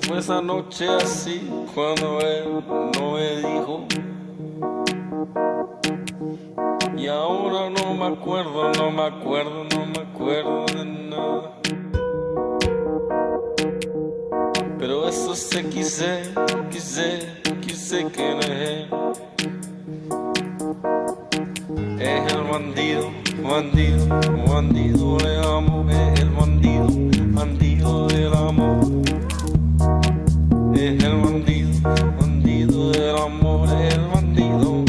Fue esa noche así cuando él no me dijo. Y ahora no me acuerdo, no me acuerdo, no me acuerdo de nada. Pero eso sí quise que no es él. Es el bandido, bandido, bandido del amor. Es el bandido, bandido del amor. Es el bandido, bandido del amor. Es el bandido.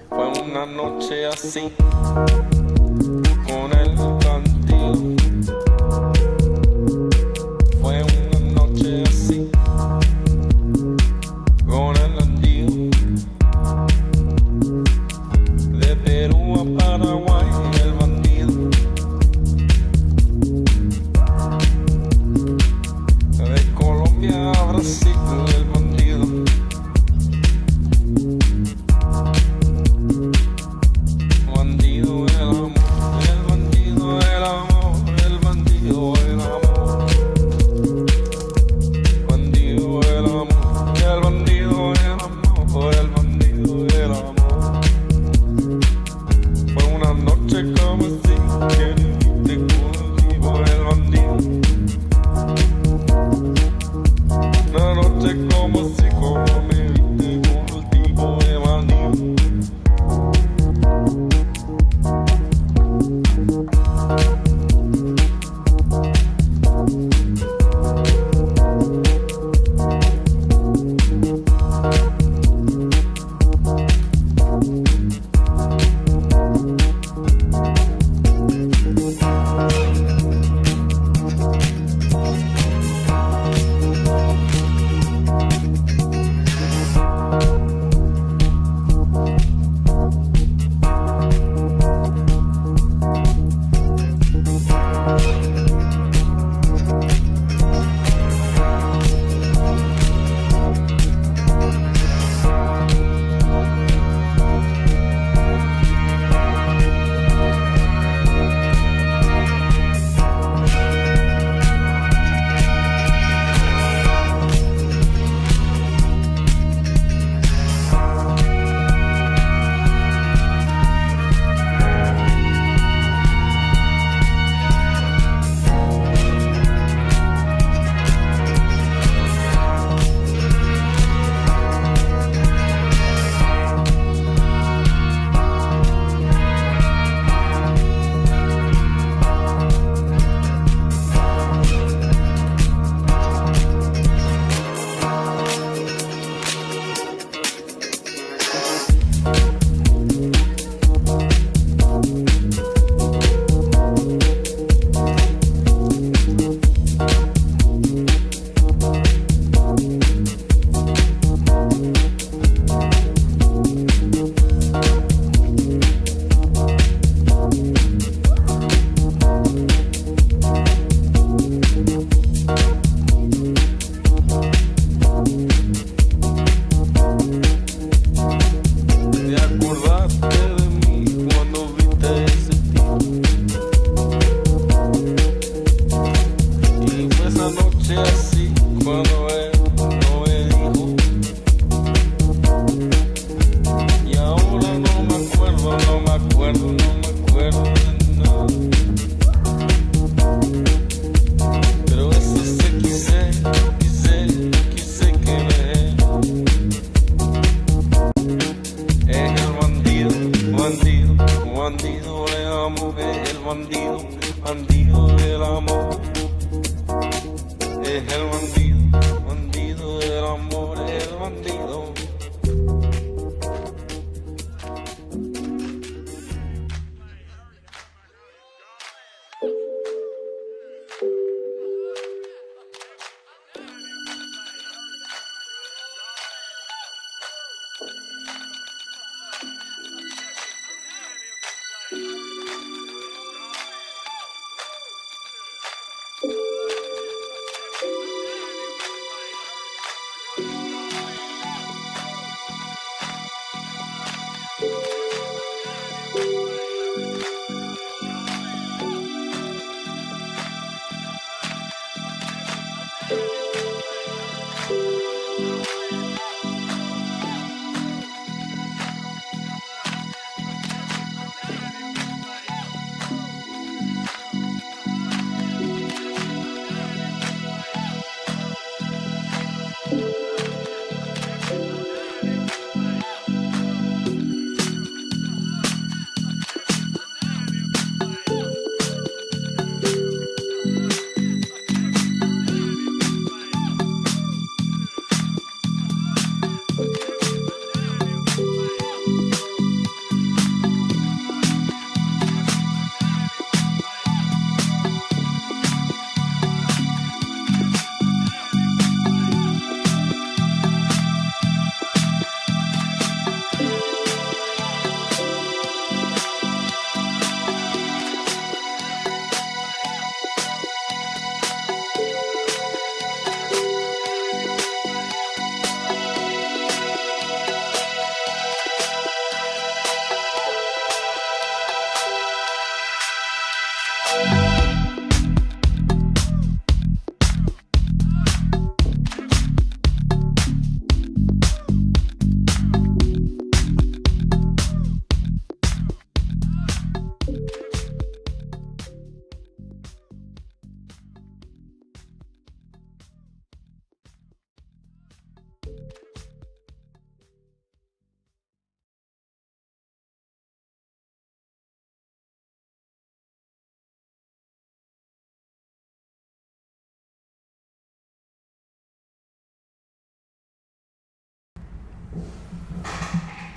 Fue una noche así con el bandido. Fue una noche así con el bandido. De Perú a Paraguay el bandido.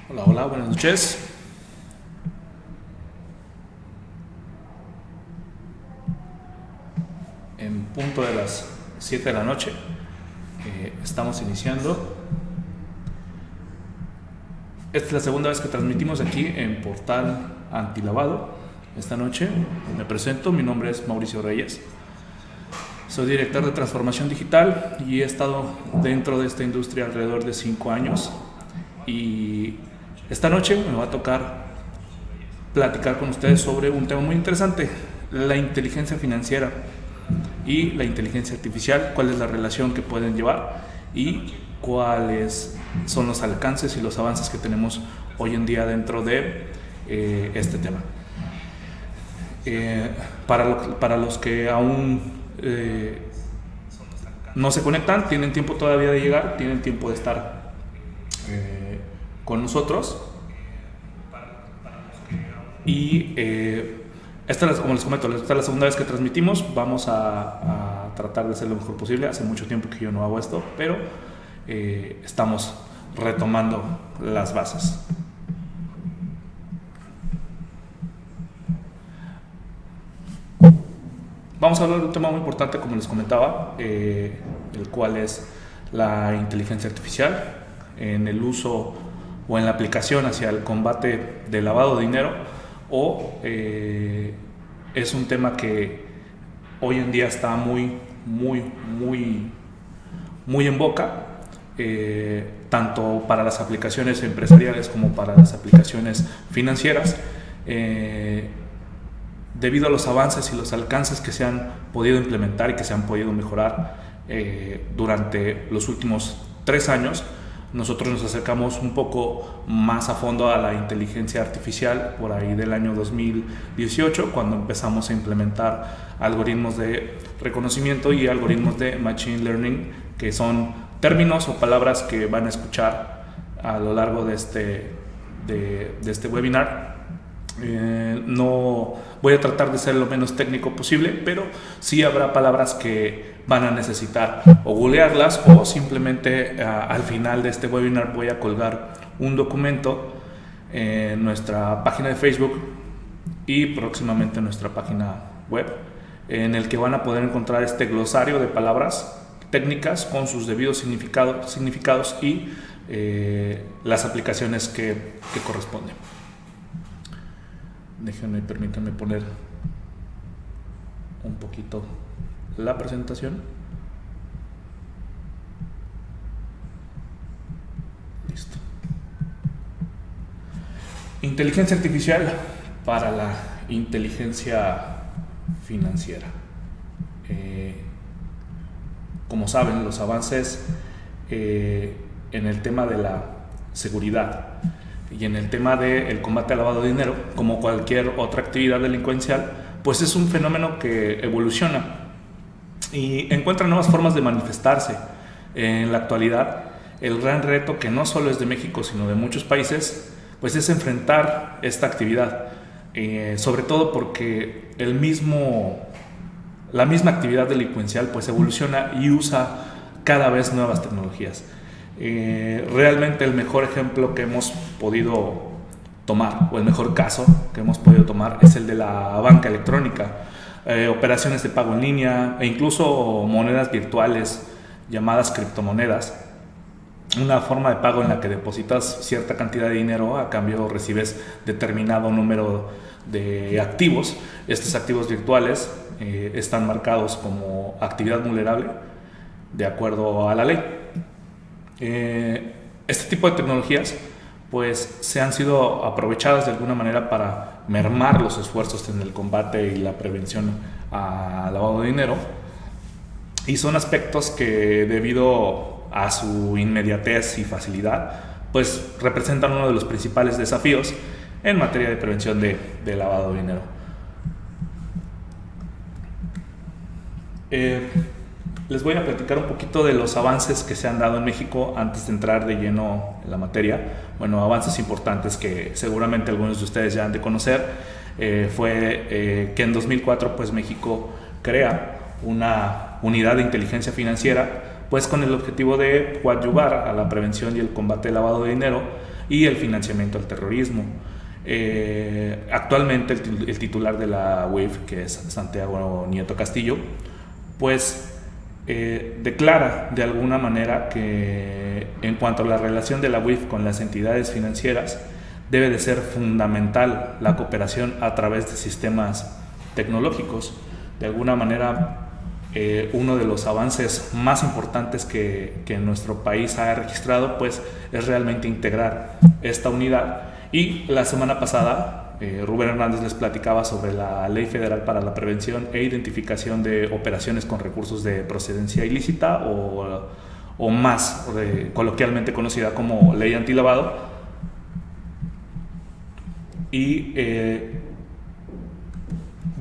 Hola, hola, buenas noches. En punto de las 7 de la noche estamos iniciando. Esta es la segunda vez que transmitimos aquí en Portal Antilavado. Esta noche me presento, mi nombre es Mauricio Reyes. Soy director de transformación digital y he estado dentro de esta industria alrededor de 5 años. Y esta noche me va a tocar platicar con ustedes sobre un tema muy interesante, la inteligencia financiera y la inteligencia artificial, cuál es la relación que pueden llevar y cuáles son los alcances y los avances que tenemos hoy en día dentro de este tema. Para los que aún no se conectan, tienen tiempo todavía de llegar, tienen tiempo de estar con nosotros. Y como les comento, esta es la segunda vez que transmitimos. Vamos a tratar de hacer lo mejor posible. Hace mucho tiempo que yo no hago esto, pero estamos retomando las bases. Vamos a hablar de un tema muy importante, como les comentaba, el cual es la inteligencia artificial en el uso o en la aplicación hacia el combate del lavado de dinero, o es un tema que hoy en día está muy en boca, tanto para las aplicaciones empresariales como para las aplicaciones financieras, debido a los avances y los alcances que se han podido implementar y que se han podido mejorar durante los últimos 3 años. Nosotros nos acercamos un poco más a fondo a la inteligencia artificial por ahí del año 2018, cuando empezamos a implementar algoritmos de reconocimiento y algoritmos de machine learning, que son términos o palabras que van a escuchar a lo largo de este webinar. No voy a tratar de ser lo menos técnico posible, pero sí habrá palabras que van a necesitar o googlearlas, o simplemente al final de este webinar voy a colgar un documento en nuestra página de Facebook y próximamente en nuestra página web, en el que van a poder encontrar este glosario de palabras técnicas con sus debidos significados y las aplicaciones que corresponden. Permítanme poner un poquito la presentación. Listo. Inteligencia artificial para la inteligencia financiera. Como saben, los avances en el tema de la seguridad y en el tema del combate al lavado de dinero, como cualquier otra actividad delincuencial, pues es un fenómeno que evoluciona y encuentra nuevas formas de manifestarse. En la actualidad, el gran reto, que no solo es de México, sino de muchos países, pues es enfrentar esta actividad, sobre todo porque la misma actividad delincuencial pues evoluciona y usa cada vez nuevas tecnologías. Realmente el mejor ejemplo que hemos podido tomar, o el mejor caso que hemos podido tomar, es el de la banca electrónica, operaciones de pago en línea e incluso monedas virtuales llamadas criptomonedas, una forma de pago en la que depositas cierta cantidad de dinero, a cambio recibes determinado número de activos. Estos activos virtuales están marcados como actividad vulnerable de acuerdo a la ley. Este tipo de tecnologías pues se han sido aprovechadas de alguna manera para mermar los esfuerzos en el combate y la prevención al lavado de dinero, y son aspectos que, debido a su inmediatez y facilidad, pues representan uno de los principales desafíos en materia de prevención de lavado de dinero. Les voy a platicar un poquito de los avances que se han dado en México antes de entrar de lleno en la materia. Bueno, avances importantes que seguramente algunos de ustedes ya han de conocer. Fue que en 2004 pues México crea una unidad de inteligencia financiera, pues con el objetivo de coadyuvar a la prevención y el combate del lavado de dinero y el financiamiento al terrorismo. Actualmente el titular de la UIF, que es Santiago Nieto Castillo, pues declara de alguna manera que en cuanto a la relación de la UIF con las entidades financieras, debe de ser fundamental la cooperación a través de sistemas tecnológicos. De alguna manera, uno de los avances más importantes que nuestro país ha registrado, pues, es realmente integrar esta unidad. Y la semana pasada, Rubén Hernández les platicaba sobre la Ley Federal para la Prevención e Identificación de Operaciones con Recursos de Procedencia Ilícita, o más coloquialmente conocida como Ley Antilavado. Y de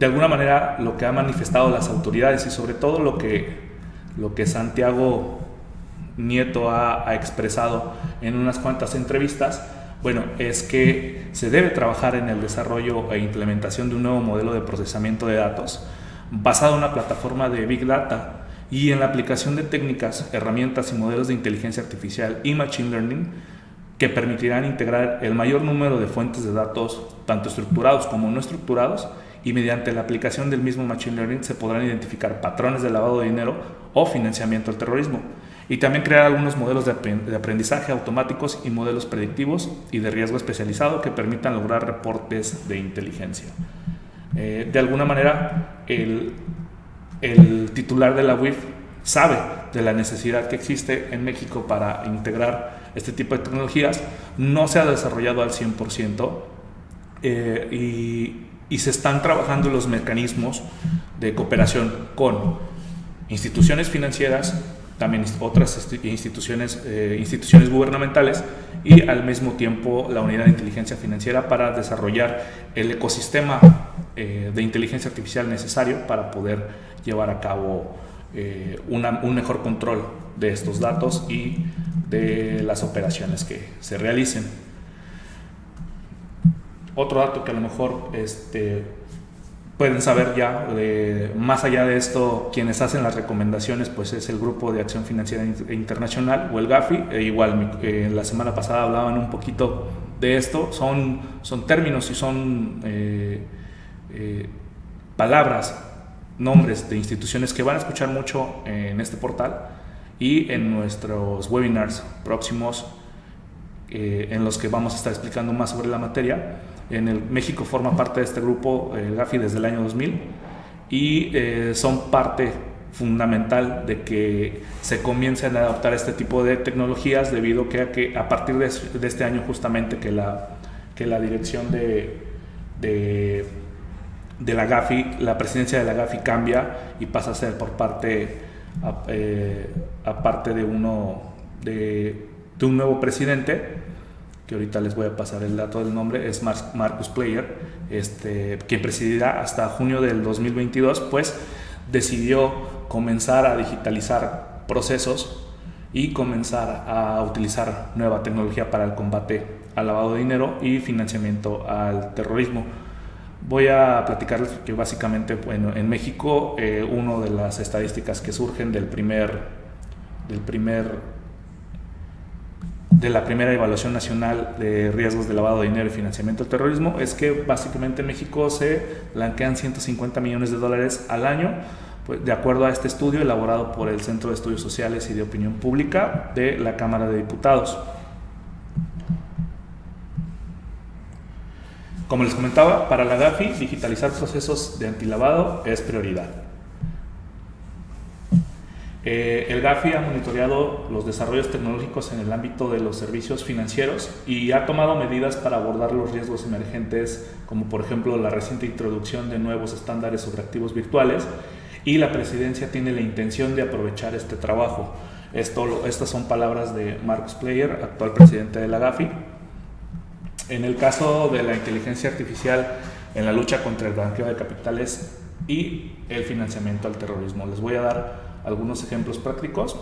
alguna manera lo que han manifestado las autoridades, y sobre todo lo que Santiago Nieto ha expresado en unas cuantas entrevistas, bueno, es que se debe trabajar en el desarrollo e implementación de un nuevo modelo de procesamiento de datos basado en una plataforma de Big Data y en la aplicación de técnicas, herramientas y modelos de inteligencia artificial y Machine Learning que permitirán integrar el mayor número de fuentes de datos, tanto estructurados como no estructurados, y mediante la aplicación del mismo Machine Learning se podrán identificar patrones de lavado de dinero o financiamiento al terrorismo, y también crear algunos modelos de aprendizaje automáticos y modelos predictivos y de riesgo especializado que permitan lograr reportes de inteligencia. De alguna manera, el titular de la UIF sabe de la necesidad que existe en México para integrar este tipo de tecnologías. No se ha desarrollado al 100%, y se están trabajando los mecanismos de cooperación con instituciones financieras, también otras instituciones gubernamentales, y al mismo tiempo la unidad de inteligencia financiera para desarrollar el ecosistema de inteligencia artificial necesario para poder llevar a cabo un mejor control de estos datos y de las operaciones que se realicen. Otro dato que a lo mejor pueden saber ya, más allá de esto, quienes hacen las recomendaciones, pues es el Grupo de Acción Financiera Internacional, o el GAFI. Igual la semana pasada hablaban un poquito de esto. Son términos y son palabras, nombres de instituciones que van a escuchar mucho en este portal y en nuestros webinars próximos, en los que vamos a estar explicando más sobre la materia. México forma parte de este grupo, el GAFI, desde el año 2000, y son parte fundamental de que se comiencen a adoptar este tipo de tecnologías, debido a que a partir de este año justamente que la dirección de la GAFI, la presidencia de la GAFI cambia y pasa a ser por parte de un nuevo presidente, que ahorita les voy a pasar el dato del nombre. Es Marcus Player, quien presidirá hasta junio del 2022, pues decidió comenzar a digitalizar procesos y comenzar a utilizar nueva tecnología para el combate al lavado de dinero y financiamiento al terrorismo. Voy a platicarles que básicamente, bueno, en México, una de las estadísticas que surgen de la primera evaluación nacional de riesgos de lavado de dinero y financiamiento del terrorismo es que básicamente en México se blanquean $150 millones al año, pues, de acuerdo a este estudio elaborado por el Centro de Estudios Sociales y de Opinión Pública de la Cámara de Diputados. Como les comentaba, para la GAFI, digitalizar procesos de antilavado es prioridad. El GAFI ha monitoreado los desarrollos tecnológicos en el ámbito de los servicios financieros y ha tomado medidas para abordar los riesgos emergentes, como por ejemplo la reciente introducción de nuevos estándares sobre activos virtuales, y la presidencia tiene la intención de aprovechar este trabajo. Estas son palabras de Marcus Player, actual presidente de la GAFI. En el caso de la inteligencia artificial en la lucha contra el blanqueo de capitales y el financiamiento al terrorismo, les voy a dar algunos ejemplos prácticos.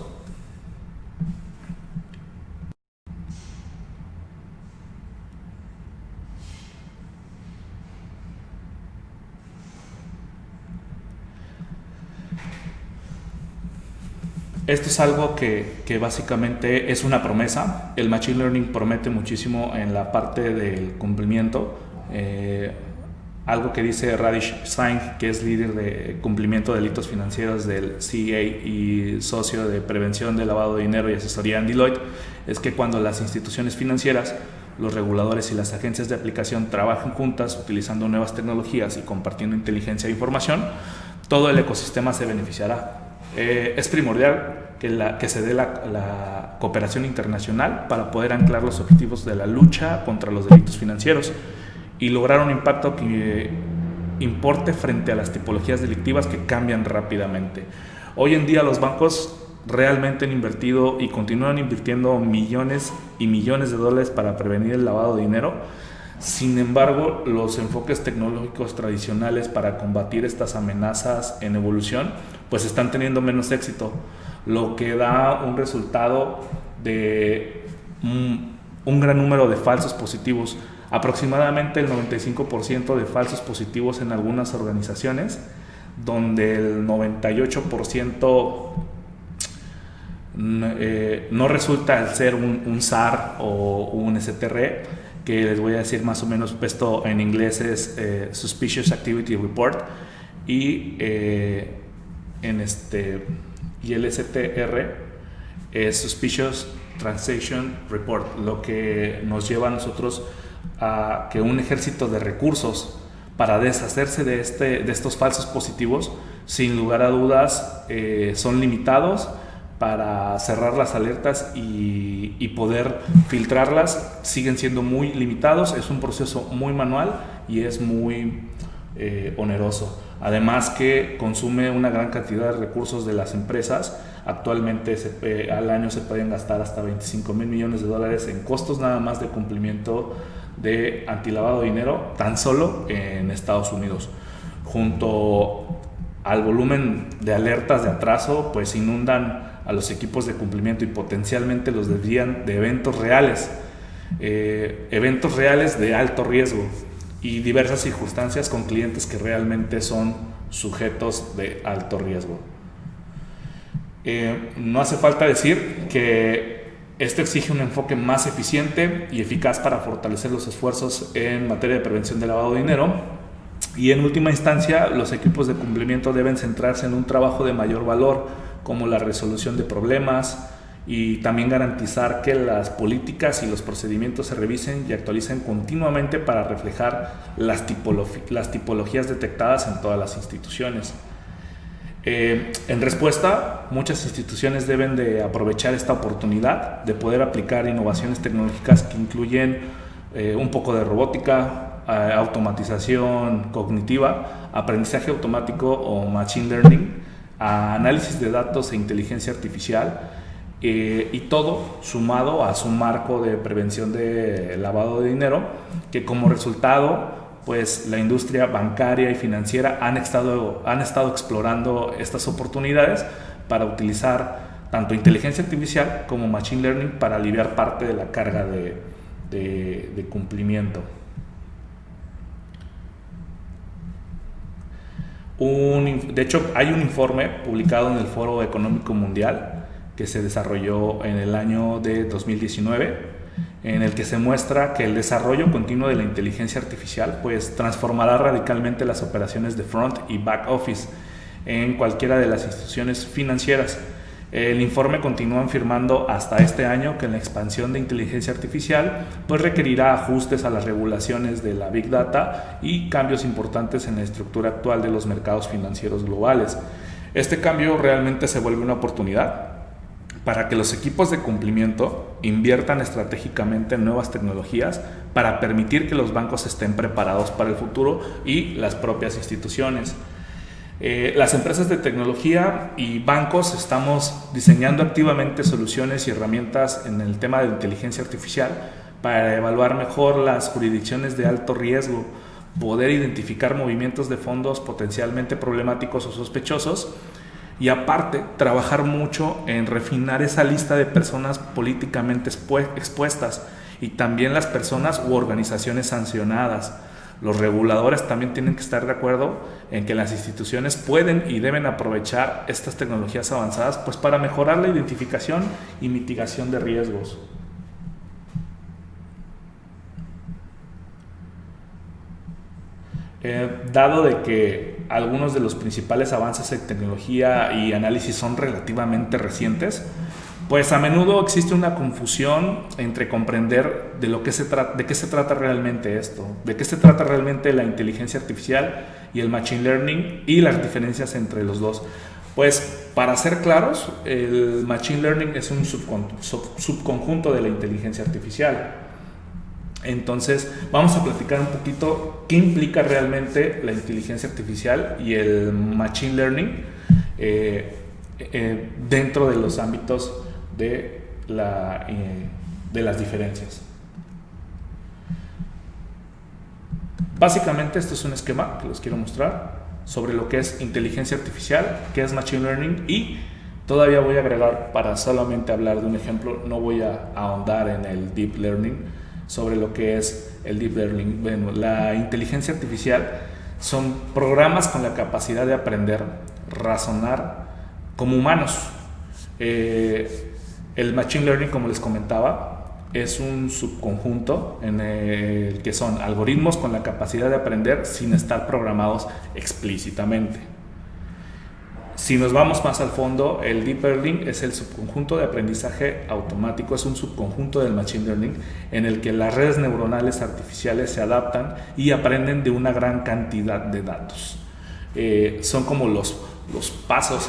Esto es algo que básicamente es una promesa. El Machine Learning promete muchísimo en la parte del cumplimiento. Algo que dice Radish Singh, que es líder de cumplimiento de delitos financieros del CEA y socio de prevención de lavado de dinero y asesoría en Deloitte, es que cuando las instituciones financieras, los reguladores y las agencias de aplicación trabajan juntas utilizando nuevas tecnologías y compartiendo inteligencia e información, todo el ecosistema se beneficiará. Es primordial que se dé la cooperación internacional para poder anclar los objetivos de la lucha contra los delitos financieros y lograr un impacto que importe frente a las tipologías delictivas que cambian rápidamente. Hoy en día los bancos realmente han invertido y continúan invirtiendo millones y millones de dólares para prevenir el lavado de dinero. Sin embargo, los enfoques tecnológicos tradicionales para combatir estas amenazas en evolución pues están teniendo menos éxito, lo que da un resultado de un gran número de falsos positivos. Aproximadamente el 95% de falsos positivos en algunas organizaciones, donde el 98% no resulta el ser un SAR o un STR, que les voy a decir más o menos, esto en inglés es Suspicious Activity Report, y el STR es Suspicious Transaction Report, lo que nos lleva a nosotros a que un ejército de recursos para deshacerse de estos falsos positivos, sin lugar a dudas, son limitados para cerrar las alertas y poder filtrarlas. Siguen siendo muy limitados, es un proceso muy manual y es muy oneroso. Además que consume una gran cantidad de recursos de las empresas. Actualmente al año se pueden gastar hasta $25,000 millones en costos nada más de cumplimiento de antilavado de dinero, tan solo en Estados Unidos. Junto al volumen de alertas de atraso, pues inundan a los equipos de cumplimiento y potencialmente los desvían de eventos reales de alto riesgo y diversas circunstancias con clientes que realmente son sujetos de alto riesgo. No hace falta decir que esto exige un enfoque más eficiente y eficaz para fortalecer los esfuerzos en materia de prevención de lavado de dinero, y en última instancia los equipos de cumplimiento deben centrarse en un trabajo de mayor valor, como la resolución de problemas, y también garantizar que las políticas y los procedimientos se revisen y actualicen continuamente para reflejar las tipologías detectadas en todas las instituciones. En respuesta, muchas instituciones deben de aprovechar esta oportunidad de poder aplicar innovaciones tecnológicas que incluyen un poco de robótica, automatización cognitiva, aprendizaje automático o machine learning, análisis de datos e inteligencia artificial, y todo sumado a su marco de prevención de lavado de dinero, que como resultado pues la industria bancaria y financiera han estado explorando estas oportunidades para utilizar tanto inteligencia artificial como machine learning para aliviar parte de la carga de cumplimiento. De hecho, hay un informe publicado en el Foro Económico Mundial que se desarrolló en el año de 2019, en el que se muestra que el desarrollo continuo de la inteligencia artificial pues transformará radicalmente las operaciones de front y back office en cualquiera de las instituciones financieras. El informe continúa afirmando hasta este año que la expansión de inteligencia artificial pues requerirá ajustes a las regulaciones de la Big Data y cambios importantes en la estructura actual de los mercados financieros globales. Este cambio realmente se vuelve una oportunidad para que los equipos de cumplimiento inviertan estratégicamente en nuevas tecnologías para permitir que los bancos estén preparados para el futuro y las propias instituciones. Las empresas de tecnología y bancos estamos diseñando activamente soluciones y herramientas en el tema de inteligencia artificial para evaluar mejor las jurisdicciones de alto riesgo, poder identificar movimientos de fondos potencialmente problemáticos o sospechosos, y aparte trabajar mucho en refinar esa lista de personas políticamente expuestas y también las personas u organizaciones sancionadas, Los reguladores también tienen que estar de acuerdo en que las instituciones pueden y deben aprovechar estas tecnologías avanzadas pues para mejorar la identificación y mitigación de riesgos. Dado de que algunos de los principales avances en tecnología y análisis son relativamente recientes, pues a menudo existe una confusión entre comprender de qué se trata realmente esto, de qué se trata realmente la inteligencia artificial y el machine learning y las diferencias entre los dos. Pues para ser claros, el machine learning es un subconjunto de la inteligencia artificial. Entonces vamos a platicar un poquito qué implica realmente la inteligencia artificial y el machine learning dentro de los ámbitos de las diferencias. Básicamente esto es un esquema que les quiero mostrar sobre lo que es inteligencia artificial, qué es machine learning, y todavía voy a agregar, para solamente hablar de un ejemplo, no voy a ahondar en el deep learning, sobre lo que es el deep learning. Bueno, la inteligencia artificial son programas con la capacidad de aprender, razonar como humanos. El machine learning, como les comentaba, es un subconjunto en el que son algoritmos con la capacidad de aprender sin estar programados explícitamente. Si nos vamos más al fondo, el Deep Learning es el subconjunto de aprendizaje automático, es un subconjunto del Machine Learning en el que las redes neuronales artificiales se adaptan y aprenden de una gran cantidad de datos. Son como los pasos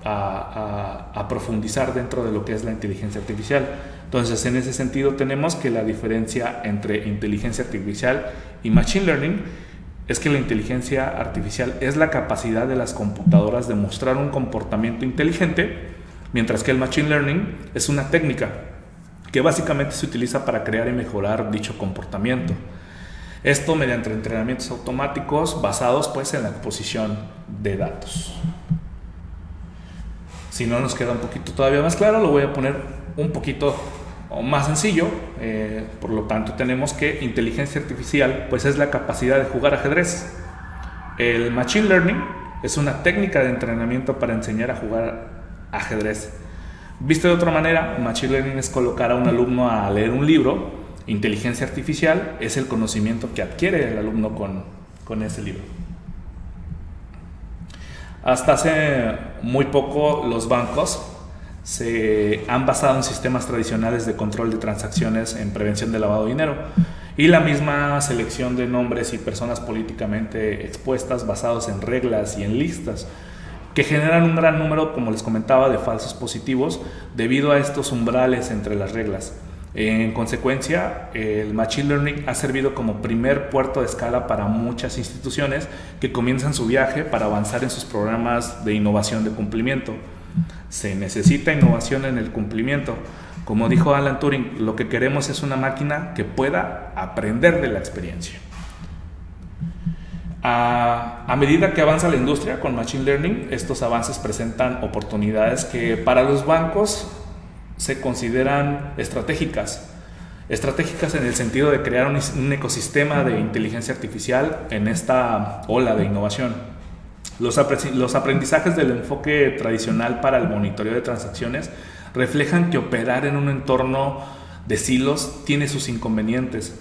a profundizar dentro de lo que es la inteligencia artificial. Entonces, en ese sentido, tenemos que la diferencia entre inteligencia artificial y Machine Learning es que la inteligencia artificial es la capacidad de las computadoras de mostrar un comportamiento inteligente, mientras que el Machine Learning es una técnica que básicamente se utiliza para crear y mejorar dicho comportamiento. Esto mediante entrenamientos automáticos basados pues en la exposición de datos. Si no nos queda un poquito todavía más claro, lo voy a poner un poquito más sencillo. Por lo tanto, tenemos que inteligencia artificial pues es la capacidad de jugar ajedrez. El machine learning es una técnica de entrenamiento para enseñar a jugar ajedrez. Visto de otra manera, machine learning es colocar a un alumno a leer un libro. Inteligencia artificial es el conocimiento que adquiere el alumno con ese libro. Hasta hace muy poco los bancos se han basado en sistemas tradicionales de control de transacciones en prevención de lavado de dinero y la misma selección de nombres y personas políticamente expuestas basados en reglas y en listas que generan un gran número, como les comentaba, de falsos positivos debido a estos umbrales entre las reglas. En consecuencia, el Machine Learning ha servido como primer puerto de escala para muchas instituciones que comienzan su viaje para avanzar en sus programas de innovación de cumplimiento. Se necesita innovación en el cumplimiento. Como dijo Alan Turing, lo que queremos es una máquina que pueda aprender de la experiencia. A medida que avanza la industria con Machine Learning, estos avances presentan oportunidades que para los bancos se consideran estratégicas en el sentido de crear un ecosistema de inteligencia artificial en esta ola de innovación. Los aprendizajes del enfoque tradicional para el monitoreo de transacciones reflejan que operar en un entorno de silos tiene sus inconvenientes,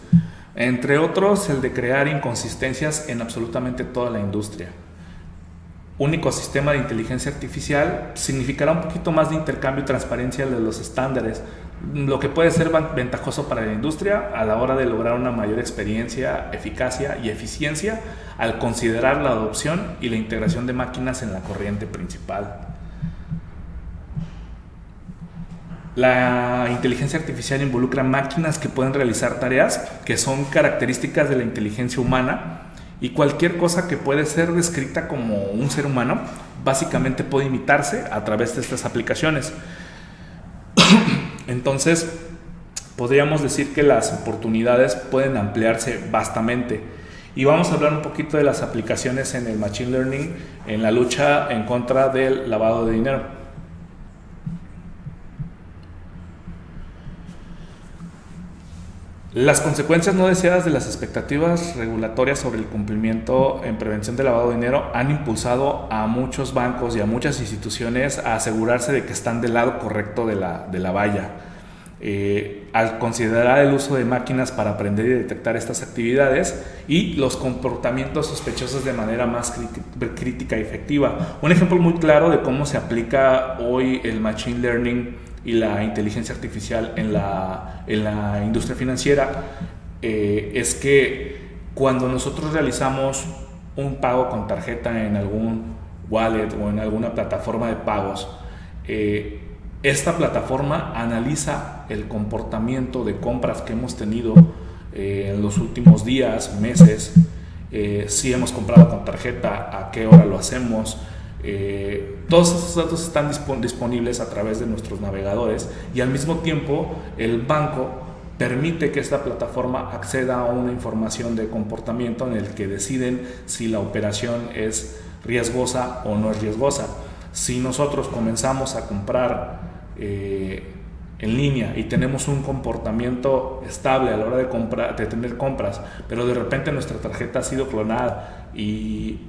entre otros el de crear inconsistencias en absolutamente toda la industria. Un ecosistema de inteligencia artificial significará un poquito más de intercambio y transparencia de los estándares, lo que puede ser ventajoso para la industria a la hora de lograr una mayor experiencia, eficacia y eficiencia al considerar la adopción y la integración de máquinas en la corriente principal. La inteligencia artificial involucra máquinas que pueden realizar tareas que son características de la inteligencia humana, y cualquier cosa que puede ser descrita como un ser humano básicamente puede imitarse a través de estas aplicaciones. Entonces, podríamos decir que las oportunidades pueden ampliarse vastamente. Y vamos a hablar un poquito de las aplicaciones en el Machine Learning en la lucha en contra del lavado de dinero. Las consecuencias no deseadas de las expectativas regulatorias sobre el cumplimiento en prevención de lavado de dinero han impulsado a muchos bancos y a muchas instituciones a asegurarse de que están del lado correcto de la valla. Al considerar el uso de máquinas para aprender y detectar estas actividades y los comportamientos sospechosos de manera más crítica y efectiva. Un ejemplo muy claro de cómo se aplica hoy el Machine Learning y la inteligencia artificial en la industria financiera es que cuando nosotros realizamos un pago con tarjeta en algún wallet o en alguna plataforma de pagos, esta plataforma analiza el comportamiento de compras que hemos tenido en los últimos días, meses, si hemos comprado con tarjeta, a qué hora lo hacemos. Todos esos datos están disponibles a través de nuestros navegadores y al mismo tiempo el banco permite que esta plataforma acceda a una información de comportamiento en el que deciden si la operación es riesgosa o no es riesgosa. Si nosotros comenzamos a comprar en línea y tenemos un comportamiento estable a la hora de tener compras, pero de repente nuestra tarjeta ha sido clonada y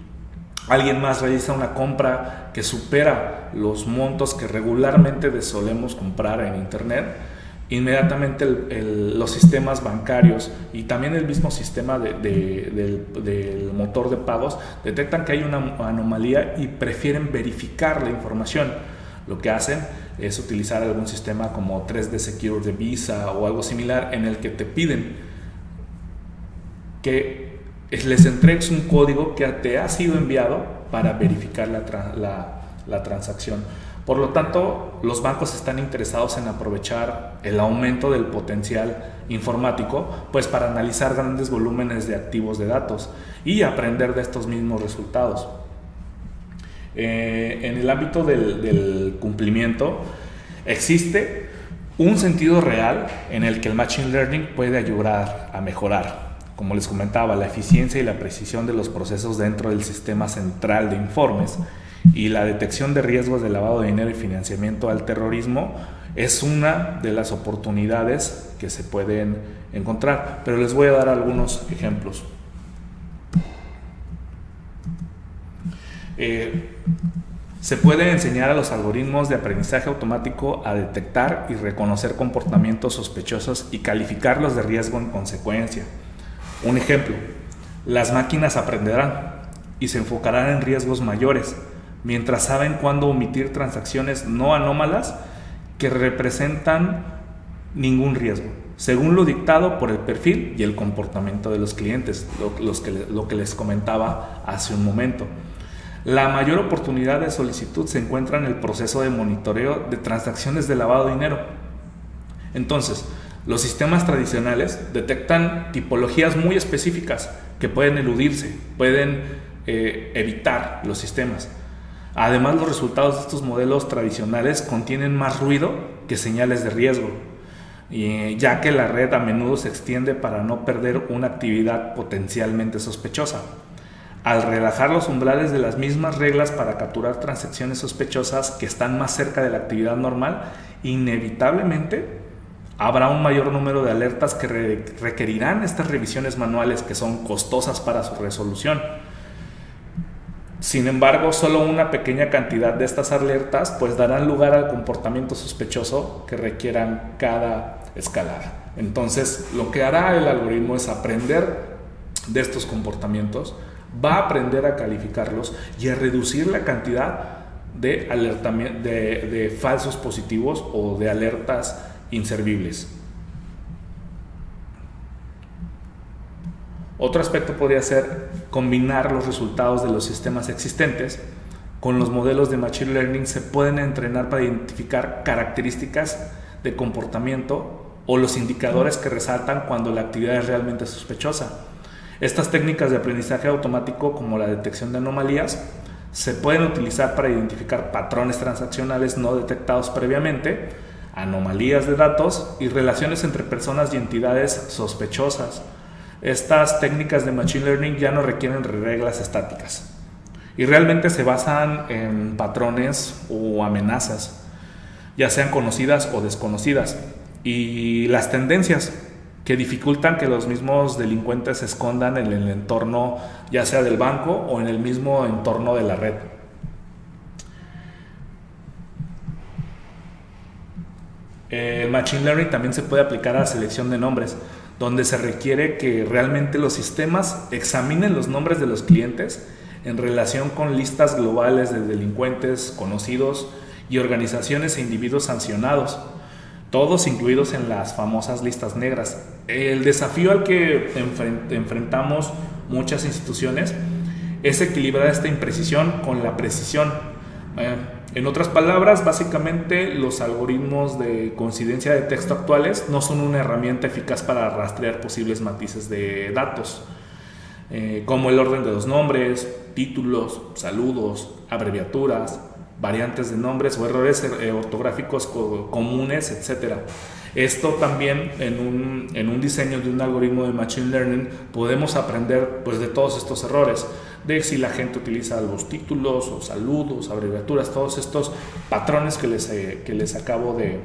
alguien más realiza una compra que supera los montos que regularmente solemos comprar en internet, inmediatamente los sistemas bancarios y también el mismo sistema del motor de pagos detectan que hay una anomalía y prefieren verificar la información. Lo que hacen es utilizar algún sistema como 3D Secure de Visa o algo similar en el que te piden que les entregues un código que te ha sido enviado para verificar la transacción. Por lo tanto, los bancos están interesados en aprovechar el aumento del potencial informático, pues para analizar grandes volúmenes de activos de datos y aprender de estos mismos resultados. En el ámbito del cumplimiento, existe un sentido real en el que el Machine Learning puede ayudar a mejorar. Como les comentaba, la eficiencia y la precisión de los procesos dentro del sistema central de informes y la detección de riesgos de lavado de dinero y financiamiento al terrorismo es una de las oportunidades que se pueden encontrar. Pero les voy a dar algunos ejemplos. Se puede enseñar a los algoritmos de aprendizaje automático a detectar y reconocer comportamientos sospechosos y calificarlos de riesgo en consecuencia. Un ejemplo, las máquinas aprenderán y se enfocarán en riesgos mayores, mientras saben cuándo omitir transacciones no anómalas que representan ningún riesgo, según lo dictado por el perfil y el comportamiento de los clientes, lo que les comentaba hace un momento. La mayor oportunidad de solicitud se encuentra en el proceso de monitoreo de transacciones de lavado de dinero. Entonces, los sistemas tradicionales detectan tipologías muy específicas que pueden eludirse, pueden evitar los sistemas. Además, los resultados de estos modelos tradicionales contienen más ruido que señales de riesgo, ya que la red a menudo se extiende para no perder una actividad potencialmente sospechosa. Al relajar los umbrales de las mismas reglas para capturar transacciones sospechosas que están más cerca de la actividad normal, inevitablemente habrá un mayor número de alertas que requerirán estas revisiones manuales que son costosas para su resolución. Sin embargo, solo una pequeña cantidad de estas alertas pues darán lugar al comportamiento sospechoso que requieran cada escalada. Entonces, lo que hará el algoritmo es aprender de estos comportamientos, va a aprender a calificarlos y a reducir la cantidad de falsos positivos o de alertas inservibles. Otro aspecto podría ser combinar los resultados de los sistemas existentes con los modelos de Machine Learning. Se pueden entrenar para identificar características de comportamiento o los indicadores que resaltan cuando la actividad es realmente sospechosa. Estas técnicas de aprendizaje automático, como la detección de anomalías, se pueden utilizar para identificar patrones transaccionales no detectados previamente, anomalías de datos y relaciones entre personas y entidades sospechosas. Estas técnicas de Machine Learning ya no requieren reglas estáticas y realmente se basan en patrones o amenazas, ya sean conocidas o desconocidas. Y las tendencias que dificultan que los mismos delincuentes se escondan en el entorno, ya sea del banco o en el mismo entorno de la red. El Machine Learning también se puede aplicar a la selección de nombres, donde se requiere que realmente los sistemas examinen los nombres de los clientes en relación con listas globales de delincuentes conocidos y organizaciones e individuos sancionados, todos incluidos en las famosas listas negras. El desafío al que enfrentamos muchas instituciones es equilibrar esta imprecisión con la precisión. En otras palabras, básicamente los algoritmos de coincidencia de texto actuales no son una herramienta eficaz para rastrear posibles matices de datos, como el orden de los nombres, títulos, saludos, abreviaturas, variantes de nombres o errores ortográficos comunes, etc. Esto también en un diseño de un algoritmo de Machine Learning podemos aprender pues, de todos estos errores, de si la gente utiliza los títulos o saludos, abreviaturas, todos estos patrones que les acabo de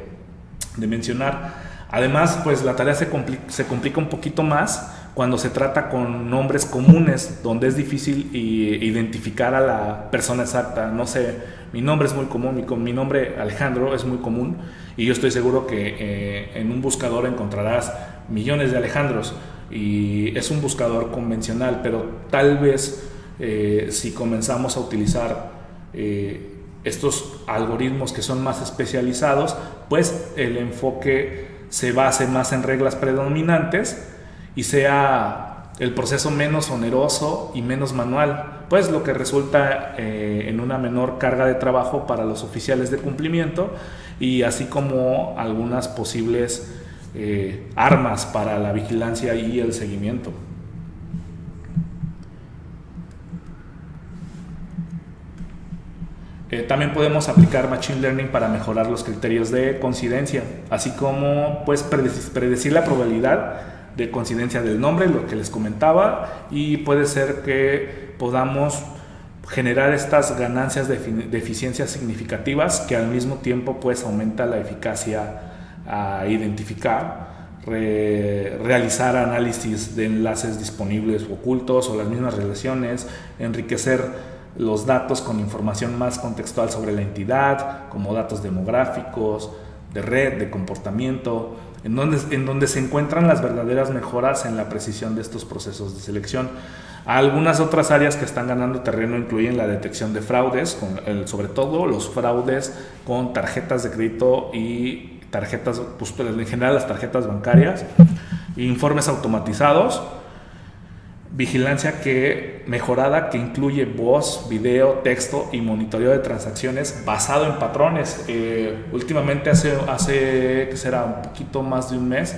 mencionar. Además, pues la tarea se complica un poquito más cuando se trata con nombres comunes, donde es difícil identificar a la persona exacta. No sé, mi nombre es muy común, mi nombre Alejandro es muy común, y yo estoy seguro que en un buscador encontrarás millones de Alejandros, y es un buscador convencional, pero tal vez si comenzamos a utilizar estos algoritmos que son más especializados, pues el enfoque se base más en reglas predominantes y sea el proceso menos oneroso y menos manual, pues lo que resulta en una menor carga de trabajo para los oficiales de cumplimiento, y así como algunas posibles armas para la vigilancia y el seguimiento. También podemos aplicar Machine Learning para mejorar los criterios de coincidencia, así como pues, predecir la probabilidad de coincidencia del nombre, lo que les comentaba, y puede ser que podamos generar estas ganancias de eficiencia significativas que al mismo tiempo pues, aumenta la eficacia a identificar, realizar análisis de enlaces disponibles o ocultos o las mismas relaciones, enriquecer los datos con información más contextual sobre la entidad, como datos demográficos, de red, de comportamiento, en donde se encuentran las verdaderas mejoras en la precisión de estos procesos de selección. Algunas otras áreas que están ganando terreno incluyen la detección de fraudes, sobre todo los fraudes con tarjetas de crédito y tarjetas, pues, en general las tarjetas bancarias, informes automatizados, vigilancia mejorada que incluye voz, video, texto y monitoreo de transacciones basado en patrones. Últimamente hace que será un poquito más de un mes,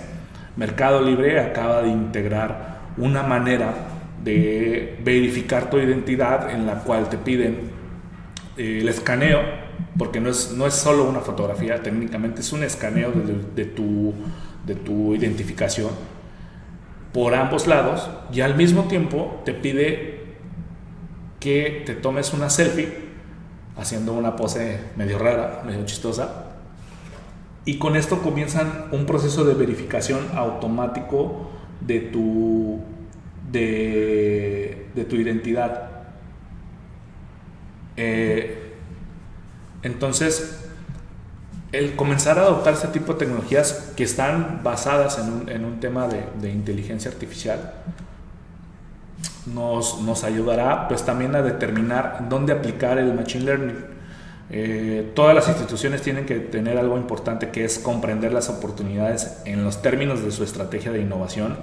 Mercado Libre acaba de integrar una manera de verificar tu identidad en la cual te piden el escaneo, porque no es solo una fotografía, técnicamente es un escaneo de tu identificación por ambos lados, y al mismo tiempo te pide que te tomes una selfie haciendo una pose medio rara, medio chistosa, y con esto comienzan un proceso de verificación automático de tu identidad. Entonces, el comenzar a adoptar este tipo de tecnologías que están basadas en un tema de inteligencia artificial nos ayudará pues también a determinar dónde aplicar el Machine Learning. Todas las instituciones tienen que tener algo importante, que es comprender las oportunidades en los términos de su estrategia de innovación.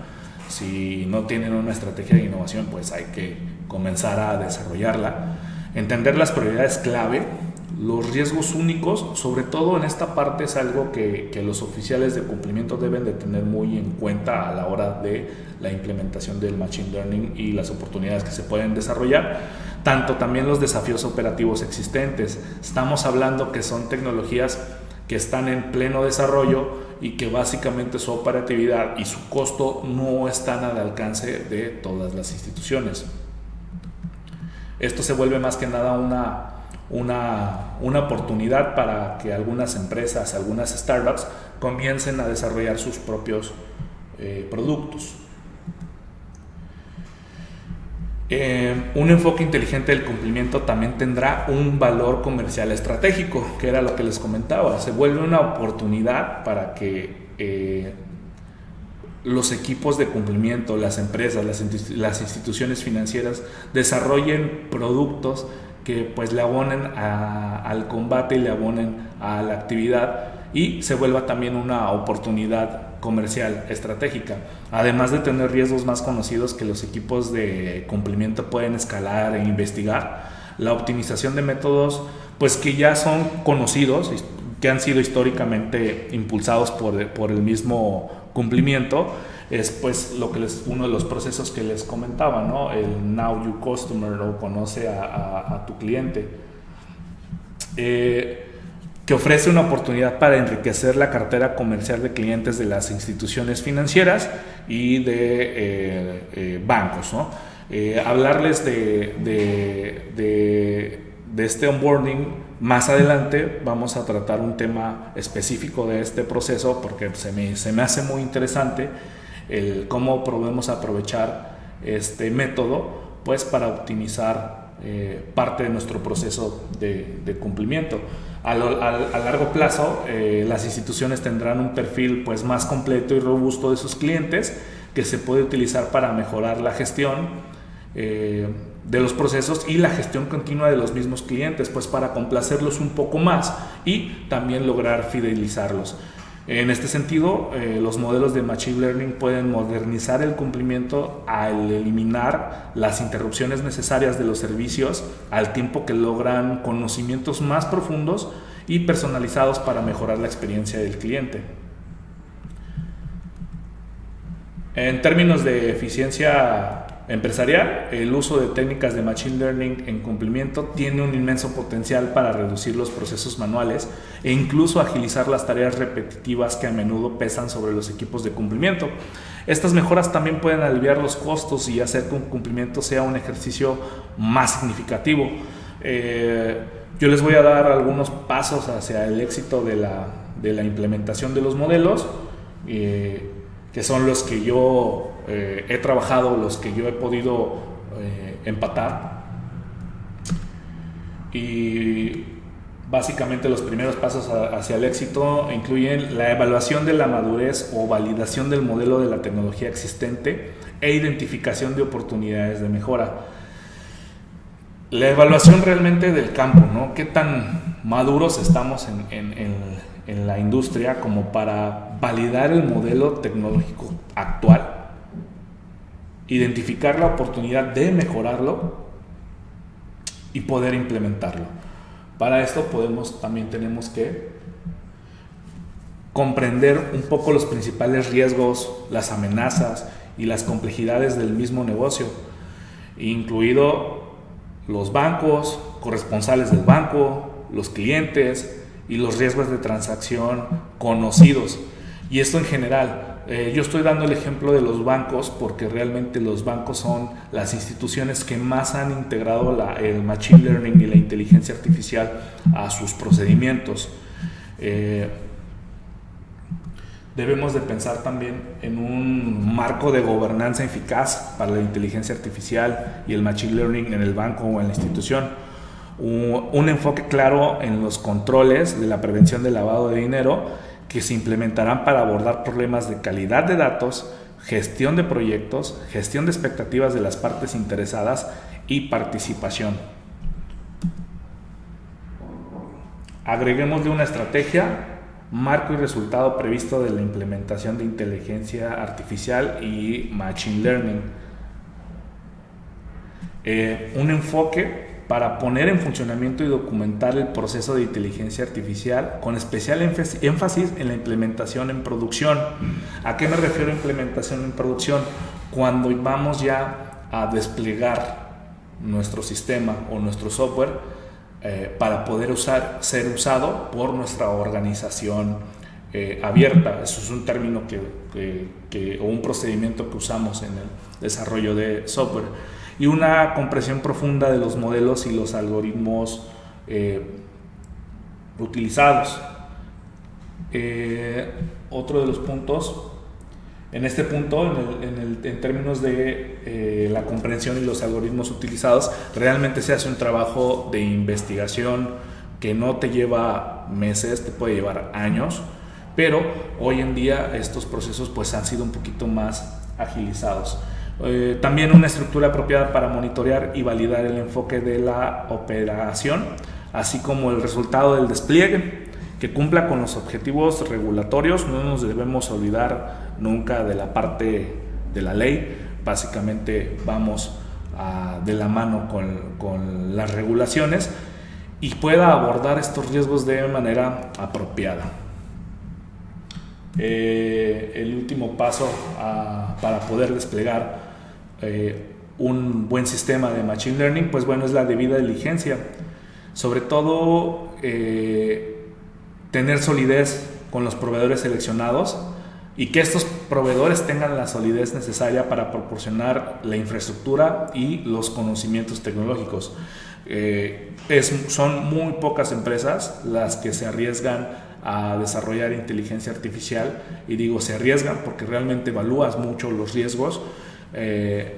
Si no tienen una estrategia de innovación, pues hay que comenzar a desarrollarla. Entender las prioridades clave, los riesgos únicos, sobre todo en esta parte es algo que los oficiales de cumplimiento deben de tener muy en cuenta a la hora de la implementación del Machine Learning y las oportunidades que se pueden desarrollar, tanto también los desafíos operativos existentes. Estamos hablando que son tecnologías que están en pleno desarrollo y que básicamente su operatividad y su costo no están al alcance de todas las instituciones. Esto se vuelve más que nada una oportunidad para que algunas empresas, algunas startups comiencen a desarrollar sus propios productos. Un enfoque inteligente del cumplimiento también tendrá un valor comercial estratégico, que era lo que les comentaba. Se vuelve una oportunidad para que los equipos de cumplimiento, las empresas, las instituciones financieras desarrollen productos que pues le abonen al combate y le abonen a la actividad, y se vuelva también una oportunidad comercial estratégica, además de tener riesgos más conocidos que los equipos de cumplimiento pueden escalar e investigar. La optimización de métodos pues que ya son conocidos, que han sido históricamente impulsados por el mismo cumplimiento, es pues uno de los procesos que les comentaba, ¿no? El Know Your Customer, o conoce a tu cliente, que ofrece una oportunidad para enriquecer la cartera comercial de clientes de las instituciones financieras y de bancos, ¿no? Hablarles de este onboarding más adelante. Vamos a tratar un tema específico de este proceso porque se me hace muy interesante el cómo podemos aprovechar este método pues para optimizar parte de nuestro proceso de cumplimiento. A largo plazo, las instituciones tendrán un perfil pues más completo y robusto de sus clientes, que se puede utilizar para mejorar la gestión de los procesos y la gestión continua de los mismos clientes, pues para complacerlos un poco más y también lograr fidelizarlos. En este sentido, los modelos de Machine Learning pueden modernizar el cumplimiento al eliminar las interrupciones necesarias de los servicios, al tiempo que logran conocimientos más profundos y personalizados para mejorar la experiencia del cliente. En términos de eficiencia empresarial, el uso de técnicas de Machine Learning en cumplimiento tiene un inmenso potencial para reducir los procesos manuales e incluso agilizar las tareas repetitivas que a menudo pesan sobre los equipos de cumplimiento. Estas mejoras también pueden aliviar los costos y hacer que un cumplimiento sea un ejercicio más significativo. Yo les voy a dar algunos pasos hacia el éxito de la implementación de los modelos, que son los que yo he trabajado, los que yo he podido empatar. Y básicamente los primeros pasos hacia el éxito incluyen la evaluación de la madurez o validación del modelo de la tecnología existente e identificación de oportunidades de mejora. La evaluación realmente del campo, ¿no? ¿Qué tan maduros estamos en la industria como para validar el modelo tecnológico actual, identificar la oportunidad de mejorarlo y poder implementarlo? Para esto también tenemos que comprender un poco los principales riesgos, las amenazas y las complejidades del mismo negocio, incluido los bancos, corresponsales del banco, los clientes y los riesgos de transacción conocidos. Y esto en general. Yo estoy dando el ejemplo de los bancos porque realmente los bancos son las instituciones que más han integrado el Machine Learning y la inteligencia artificial a sus procedimientos. Debemos de pensar también en un marco de gobernanza eficaz para la inteligencia artificial y el Machine Learning en el banco o en la institución. Un enfoque claro en los controles de la prevención del lavado de dinero, que se implementarán para abordar problemas de calidad de datos, gestión de proyectos, gestión de expectativas de las partes interesadas y participación. Agreguémosle una estrategia, marco y resultado previsto de la implementación de inteligencia artificial y Machine Learning. Un enfoque para poner en funcionamiento y documentar el proceso de inteligencia artificial, con especial énfasis en la implementación en producción. ¿A qué me refiero a implementación en producción? Cuando vamos ya a desplegar nuestro sistema o nuestro software para poder ser usado por nuestra organización abierta. Eso es un término o un procedimiento que usamos en el desarrollo de software. Y una comprensión profunda de los modelos y los algoritmos utilizados. Otro de los puntos En este punto, en términos de la comprensión y los algoritmos utilizados, realmente se hace un trabajo de investigación que no te lleva meses, te puede llevar años, pero hoy en día estos procesos pues han sido un poquito más agilizados. También una estructura apropiada para monitorear y validar el enfoque de la operación, así como el resultado del despliegue, que cumpla con los objetivos regulatorios. No nos debemos olvidar nunca de la parte de la ley. Básicamente vamos de la mano con las regulaciones y pueda abordar estos riesgos de manera apropiada. El último paso para poder desplegar un buen sistema de Machine Learning, pues bueno, es la debida diligencia. Sobre todo, tener solidez con los proveedores seleccionados y que estos proveedores tengan la solidez necesaria para proporcionar la infraestructura y los conocimientos tecnológicos. Son muy pocas empresas las que se arriesgan a desarrollar inteligencia artificial, y digo se arriesgan porque realmente evalúas mucho los riesgos,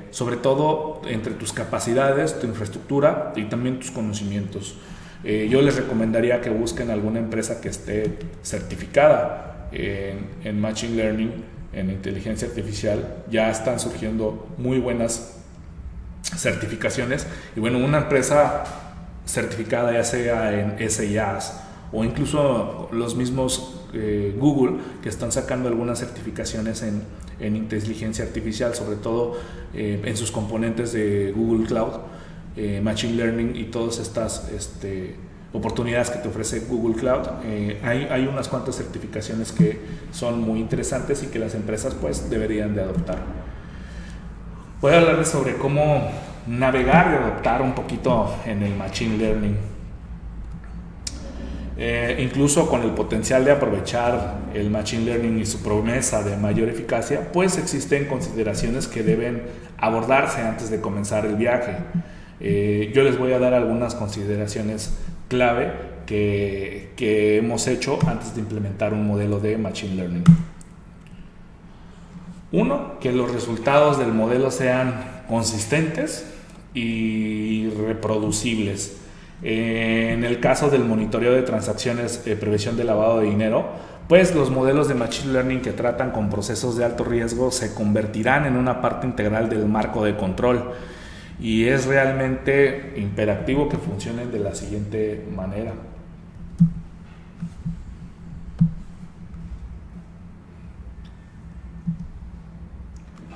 sobre todo entre tus capacidades, tu infraestructura y también tus conocimientos. Yo les recomendaría que busquen alguna empresa que esté certificada en Machine Learning, en inteligencia artificial. Ya están surgiendo muy buenas certificaciones, y bueno, una empresa certificada ya sea en SIAS o incluso los mismos Google, que están sacando algunas certificaciones en inteligencia artificial, sobre todo en sus componentes de Google Cloud, Machine Learning y todas estas oportunidades que te ofrece Google Cloud. Hay unas cuantas certificaciones que son muy interesantes y que las empresas pues deberían de adoptar. Voy a hablarles sobre cómo navegar y adoptar un poquito en el Machine Learning. Incluso con el potencial de aprovechar el Machine Learning y su promesa de mayor eficacia, pues existen consideraciones que deben abordarse antes de comenzar el viaje. Yo les voy a dar algunas consideraciones clave que hemos hecho antes de implementar un modelo de Machine Learning. Uno, que los resultados del modelo sean consistentes y reproducibles. En el caso del monitoreo de transacciones, prevención de lavado de dinero, pues los modelos de Machine Learning que tratan con procesos de alto riesgo se convertirán en una parte integral del marco de control, y es realmente imperativo que funcionen de la siguiente manera.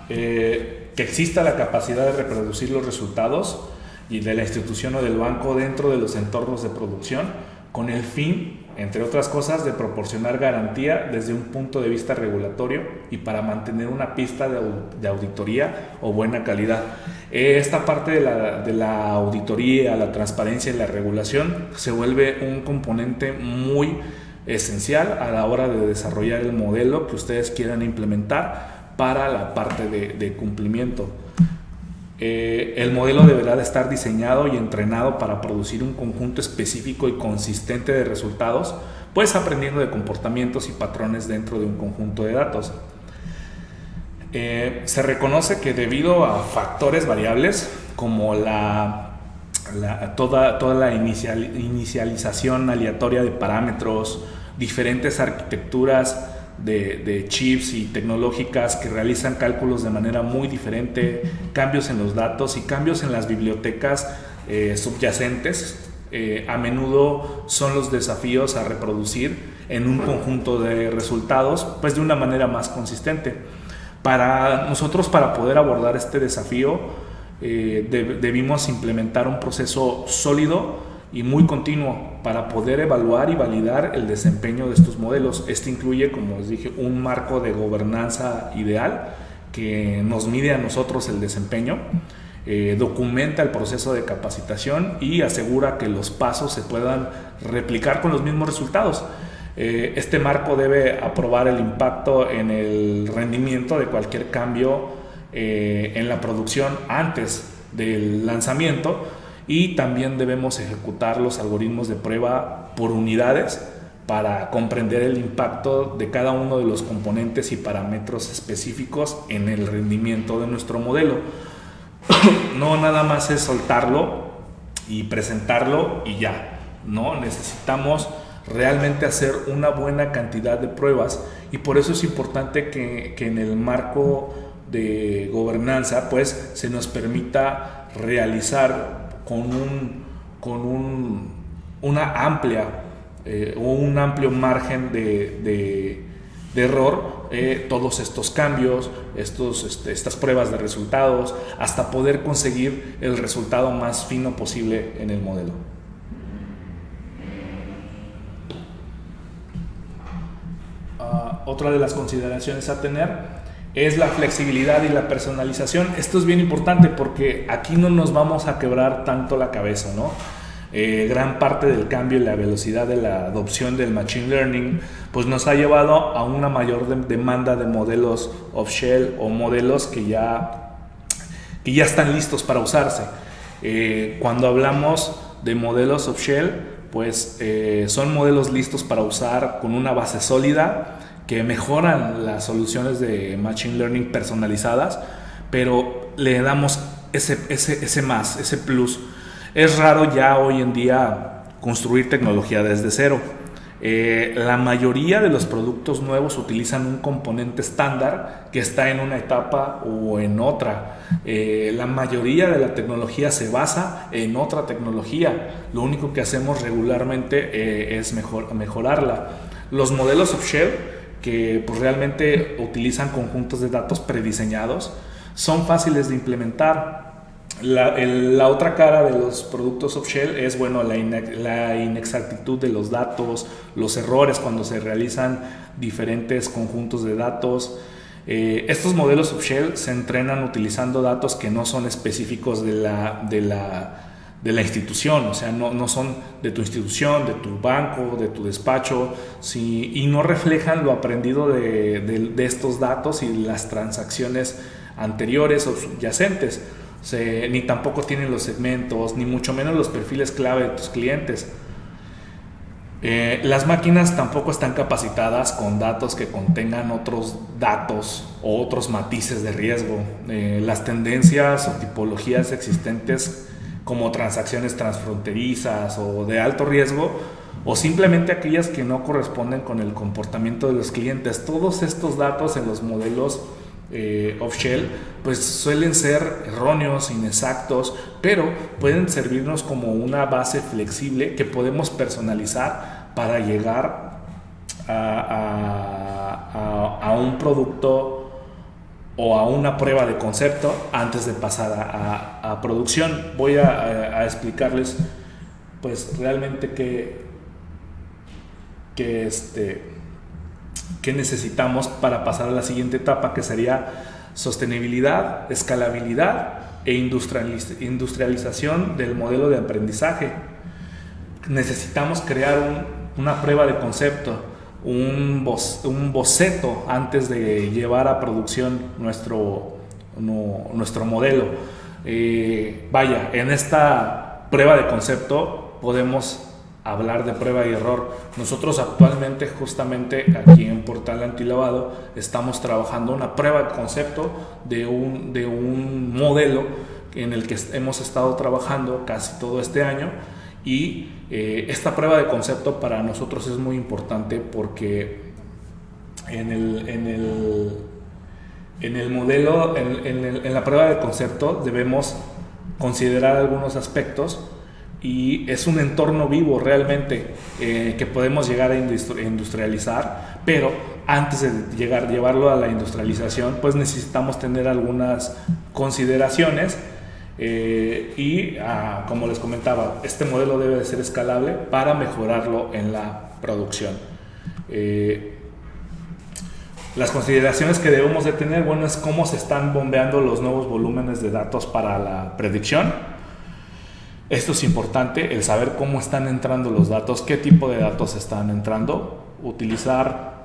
Que exista la capacidad de reproducir los resultados y de la institución o del banco dentro de los entornos de producción, con el fin, entre otras cosas, de proporcionar garantía desde un punto de vista regulatorio y para mantener una pista de auditoría o buena calidad. Esta parte de la auditoría, la transparencia y la regulación se vuelve un componente muy esencial a la hora de desarrollar el modelo que ustedes quieran implementar para la parte de cumplimiento. El modelo deberá de estar diseñado y entrenado para producir un conjunto específico y consistente de resultados, pues aprendiendo de comportamientos y patrones dentro de un conjunto de datos. Se reconoce que debido a factores variables como toda la inicialización aleatoria de parámetros, diferentes arquitecturas de chips y tecnológicas que realizan cálculos de manera muy diferente, cambios en los datos y cambios en las bibliotecas subyacentes, a menudo son los desafíos a reproducir en un conjunto de resultados pues de una manera más consistente. Para nosotros, para poder abordar este desafío, debimos implementar un proceso sólido y muy continuo para poder evaluar y validar el desempeño de estos modelos. Este incluye, como les dije, un marco de gobernanza ideal que nos mide a nosotros el desempeño, documenta el proceso de capacitación y asegura que los pasos se puedan replicar con los mismos resultados. Este marco debe aprobar el impacto en el rendimiento de cualquier cambio en la producción antes del lanzamiento, y también debemos ejecutar los algoritmos de prueba por unidades para comprender el impacto de cada uno de los componentes y parámetros específicos en el rendimiento de nuestro modelo. No nada más es soltarlo y presentarlo y ya, no, necesitamos realmente hacer una buena cantidad de pruebas, y por eso es importante que en el marco de gobernanza pues se nos permita realizar una amplia o un amplio margen de error todos estos cambios, estas pruebas de resultados, hasta poder conseguir el resultado más fino posible en el modelo. Otra de las consideraciones a tener es la flexibilidad y la personalización. Esto es bien importante porque aquí no nos vamos a quebrar tanto la cabeza, ¿no? Gran parte del cambio y la velocidad de la adopción del Machine Learning pues nos ha llevado a una mayor demanda de modelos off-shell o modelos que ya están listos para usarse. Cuando hablamos de modelos off-shell, pues son modelos listos para usar con una base sólida que mejoran las soluciones de Machine Learning personalizadas, pero le damos ese plus. Es raro ya hoy en día construir tecnología desde cero. La mayoría de los productos nuevos utilizan un componente estándar que está en una etapa o en otra. La mayoría de la tecnología se basa en otra tecnología. Lo único que hacemos regularmente es mejorarla. Los modelos off-shell, que pues realmente utilizan conjuntos de datos prediseñados, son fáciles de implementar. La otra cara de los productos off-shell es la inexactitud de los datos, los errores cuando se realizan diferentes conjuntos de datos. Estos modelos off-shell se entrenan utilizando datos que no son específicos de la institución, o sea, no son de tu institución, de tu banco, de tu despacho, sí, y no reflejan lo aprendido de estos datos y las transacciones anteriores o subyacentes. Ni tampoco tienen los segmentos, ni mucho menos los perfiles clave de tus clientes. Las máquinas tampoco están capacitadas con datos que contengan otros datos o otros matices de riesgo. Las tendencias o tipologías existentes, como transacciones transfronterizas o de alto riesgo, o simplemente aquellas que no corresponden con el comportamiento de los clientes. Todos estos datos en los modelos off-shell pues suelen ser erróneos, inexactos, pero pueden servirnos como una base flexible que podemos personalizar para llegar a un producto o a una prueba de concepto antes de pasar a producción. Voy a explicarles pues realmente qué necesitamos para pasar a la siguiente etapa, que sería sostenibilidad, escalabilidad e industrialización del modelo de aprendizaje. Necesitamos crear una prueba de concepto, un boceto antes de llevar a producción nuestro modelo. En esta prueba de concepto podemos hablar de prueba y error. Nosotros actualmente, justamente aquí en Portal Antilavado, estamos trabajando una prueba de concepto de un modelo en el que hemos estado trabajando casi todo este año, y esta prueba de concepto para nosotros es muy importante porque en el modelo, en la prueba de concepto debemos considerar algunos aspectos, y es un entorno vivo realmente que podemos llegar a industrializar, pero antes de llevarlo a la industrialización pues necesitamos tener algunas consideraciones como les comentaba, este modelo debe de ser escalable para mejorarlo en la producción. Las consideraciones que debemos de tener, es cómo se están bombeando los nuevos volúmenes de datos para la predicción. Esto es importante, el saber cómo están entrando los datos, qué tipo de datos están entrando, utilizar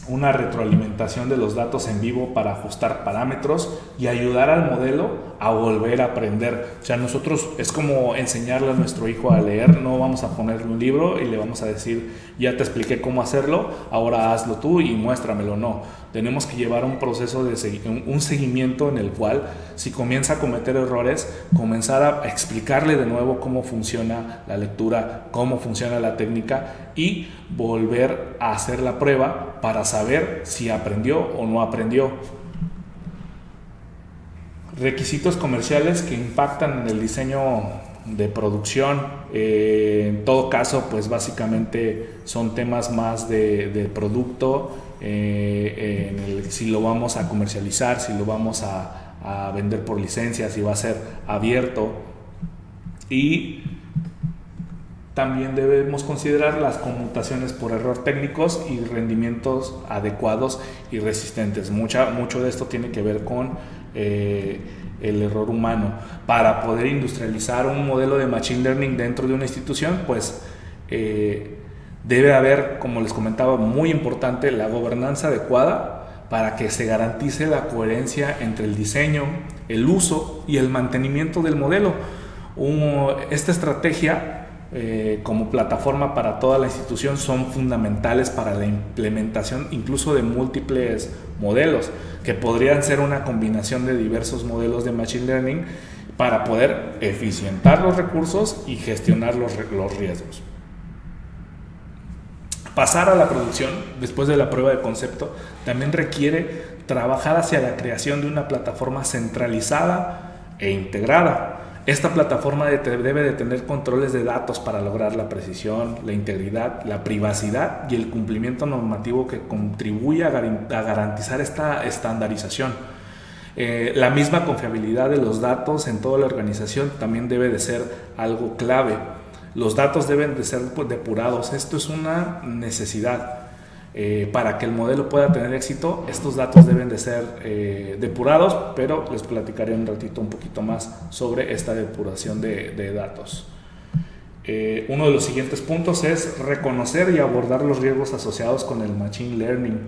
una retroalimentación de los datos en vivo para ajustar parámetros y ayudar al modelo a volver a aprender. O sea, nosotros es como enseñarle a nuestro hijo a leer. No vamos a ponerle un libro y le vamos a decir, ya te expliqué cómo hacerlo, ahora hazlo tú y muéstramelo. No, tenemos que llevar un proceso de un seguimiento en el cual, si comienza a cometer errores, comenzar a explicarle de nuevo cómo funciona la lectura, cómo funciona la técnica, y volver a hacer la prueba para saber si aprendió o no aprendió. Requisitos comerciales que impactan en el diseño de producción. En todo caso, pues básicamente son temas más de producto, si lo vamos a comercializar, si lo vamos a vender por licencia, si va a ser abierto. Y también debemos considerar las conmutaciones por error técnicos y rendimientos adecuados y resistentes. Mucho de esto tiene que ver con el error humano. Para poder industrializar un modelo de Machine Learning dentro de una institución, pues debe haber, como les comentaba, muy importante la gobernanza adecuada para que se garantice la coherencia entre el diseño, el uso y el mantenimiento del modelo. Esta estrategia como plataforma para toda la institución son fundamentales para la implementación incluso de múltiples modelos, que podrían ser una combinación de diversos modelos de Machine Learning para poder eficientar los recursos y gestionar los riesgos. Pasar a la producción después de la prueba de concepto también requiere trabajar hacia la creación de una plataforma centralizada e integrada. Esta plataforma debe de tener controles de datos para lograr la precisión, la integridad, la privacidad y el cumplimiento normativo que contribuye a garantizar esta estandarización. La misma confiabilidad de los datos en toda la organización también debe de ser algo clave. Los datos deben de ser depurados. Esto es una necesidad. Para que el modelo pueda tener éxito, estos datos deben de ser depurados, pero les platicaré un ratito un poquito más sobre esta depuración de datos. Uno de los siguientes puntos es reconocer y abordar los riesgos asociados con el Machine Learning.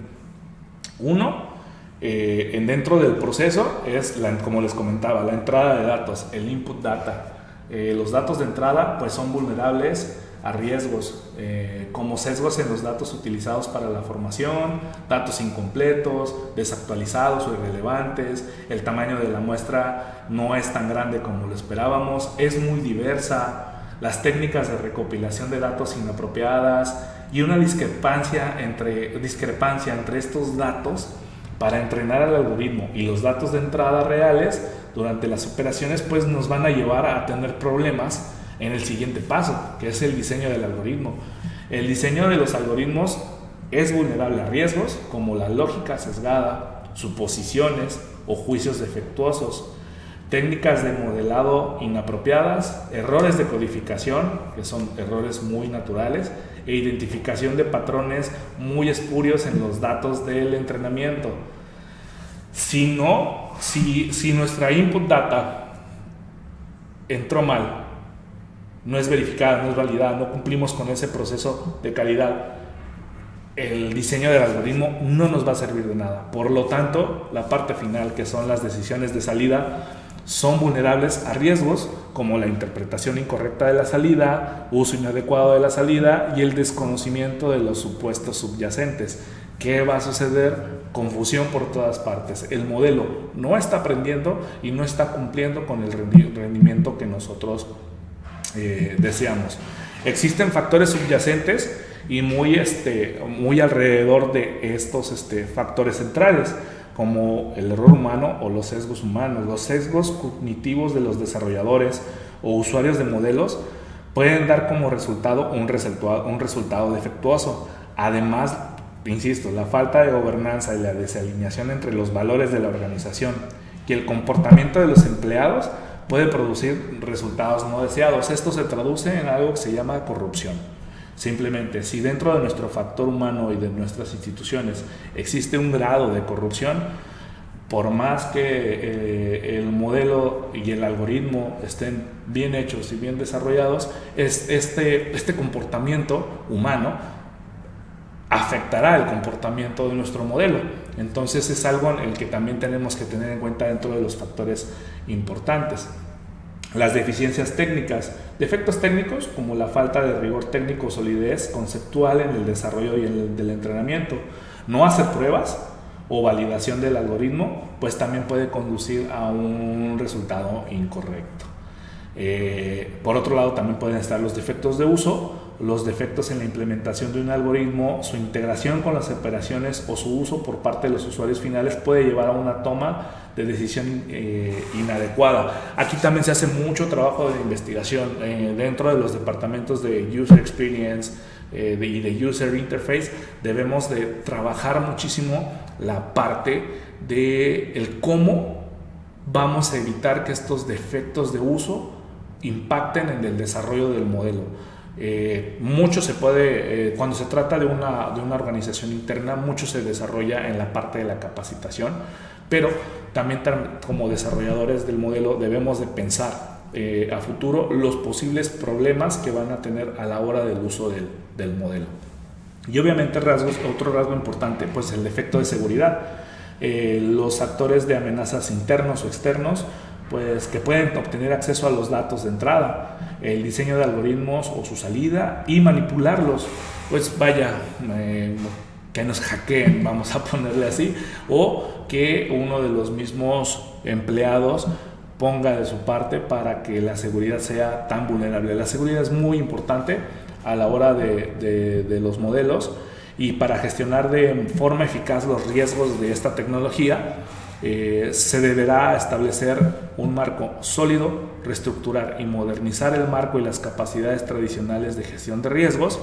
Dentro del proceso es, como les comentaba, la entrada de datos, el input data. Los datos de entrada pues son vulnerables a riesgos, como sesgos en los datos utilizados para la formación, datos incompletos, desactualizados o irrelevantes, el tamaño de la muestra no es tan grande como lo esperábamos, es muy diversa, las técnicas de recopilación de datos inapropiadas y una discrepancia entre estos datos para entrenar al algoritmo y los datos de entrada reales durante las operaciones pues nos van a llevar a tener problemas en el siguiente paso, que es el diseño del algoritmo. El diseño de los algoritmos es vulnerable a riesgos como la lógica sesgada, suposiciones o juicios defectuosos, técnicas de modelado inapropiadas, errores de codificación, que son errores muy naturales, e identificación de patrones muy espurios en los datos del entrenamiento. Si nuestra input data entró mal, no es verificada, no es validada, no cumplimos con ese proceso de calidad, el diseño del algoritmo no nos va a servir de nada. Por lo tanto, la parte final, que son las decisiones de salida, son vulnerables a riesgos como la interpretación incorrecta de la salida, uso inadecuado de la salida y el desconocimiento de los supuestos subyacentes. ¿Qué va a suceder? Confusión por todas partes. El modelo no está aprendiendo y no está cumpliendo con el rendimiento que nosotros deseamos. Existen factores subyacentes y muy alrededor de estos factores centrales, como el error humano o los sesgos humanos. Los sesgos cognitivos de los desarrolladores o usuarios de modelos pueden dar como resultado un resultado defectuoso. Además, insisto, la falta de gobernanza y la desalineación entre los valores de la organización y el comportamiento de los empleados puede producir resultados no deseados. Esto se traduce en algo que se llama corrupción. Simplemente, si dentro de nuestro factor humano y de nuestras instituciones existe un grado de corrupción, por más que el modelo y el algoritmo estén bien hechos y bien desarrollados, este comportamiento humano afectará el comportamiento de nuestro modelo. Entonces es algo en el que también tenemos que tener en cuenta dentro de los factores importantes. Las deficiencias técnicas, defectos técnicos como la falta de rigor técnico o solidez conceptual en el desarrollo y en el del entrenamiento, no hacer pruebas o validación del algoritmo, pues también puede conducir a un resultado incorrecto. Por otro lado, también pueden estar los defectos de uso, los defectos en la implementación de un algoritmo, su integración con las operaciones o su uso por parte de los usuarios finales puede llevar a una toma de decisión inadecuada. Aquí también se hace mucho trabajo de investigación dentro de los departamentos de User Experience y de User Interface. Debemos de trabajar muchísimo la parte de el cómo vamos a evitar que estos defectos de uso impacten en el desarrollo del modelo. Mucho se puede, cuando se trata de una organización interna, mucho se desarrolla en la parte de la capacitación, pero también como desarrolladores del modelo debemos de pensar a futuro los posibles problemas que van a tener a la hora del uso del modelo. Y obviamente otro rasgo importante, pues el defecto de seguridad. Los actores de amenazas internos o externos, pues que pueden obtener acceso a los datos de entrada, el diseño de algoritmos o su salida y manipularlos, pues vaya, que nos hackeen, vamos a ponerle así, o que uno de los mismos empleados ponga de su parte para que la seguridad sea tan vulnerable. La seguridad es muy importante a la hora de los modelos, y para gestionar de forma eficaz los riesgos de esta tecnología, se deberá establecer un marco sólido, reestructurar y modernizar el marco y las capacidades tradicionales de gestión de riesgos.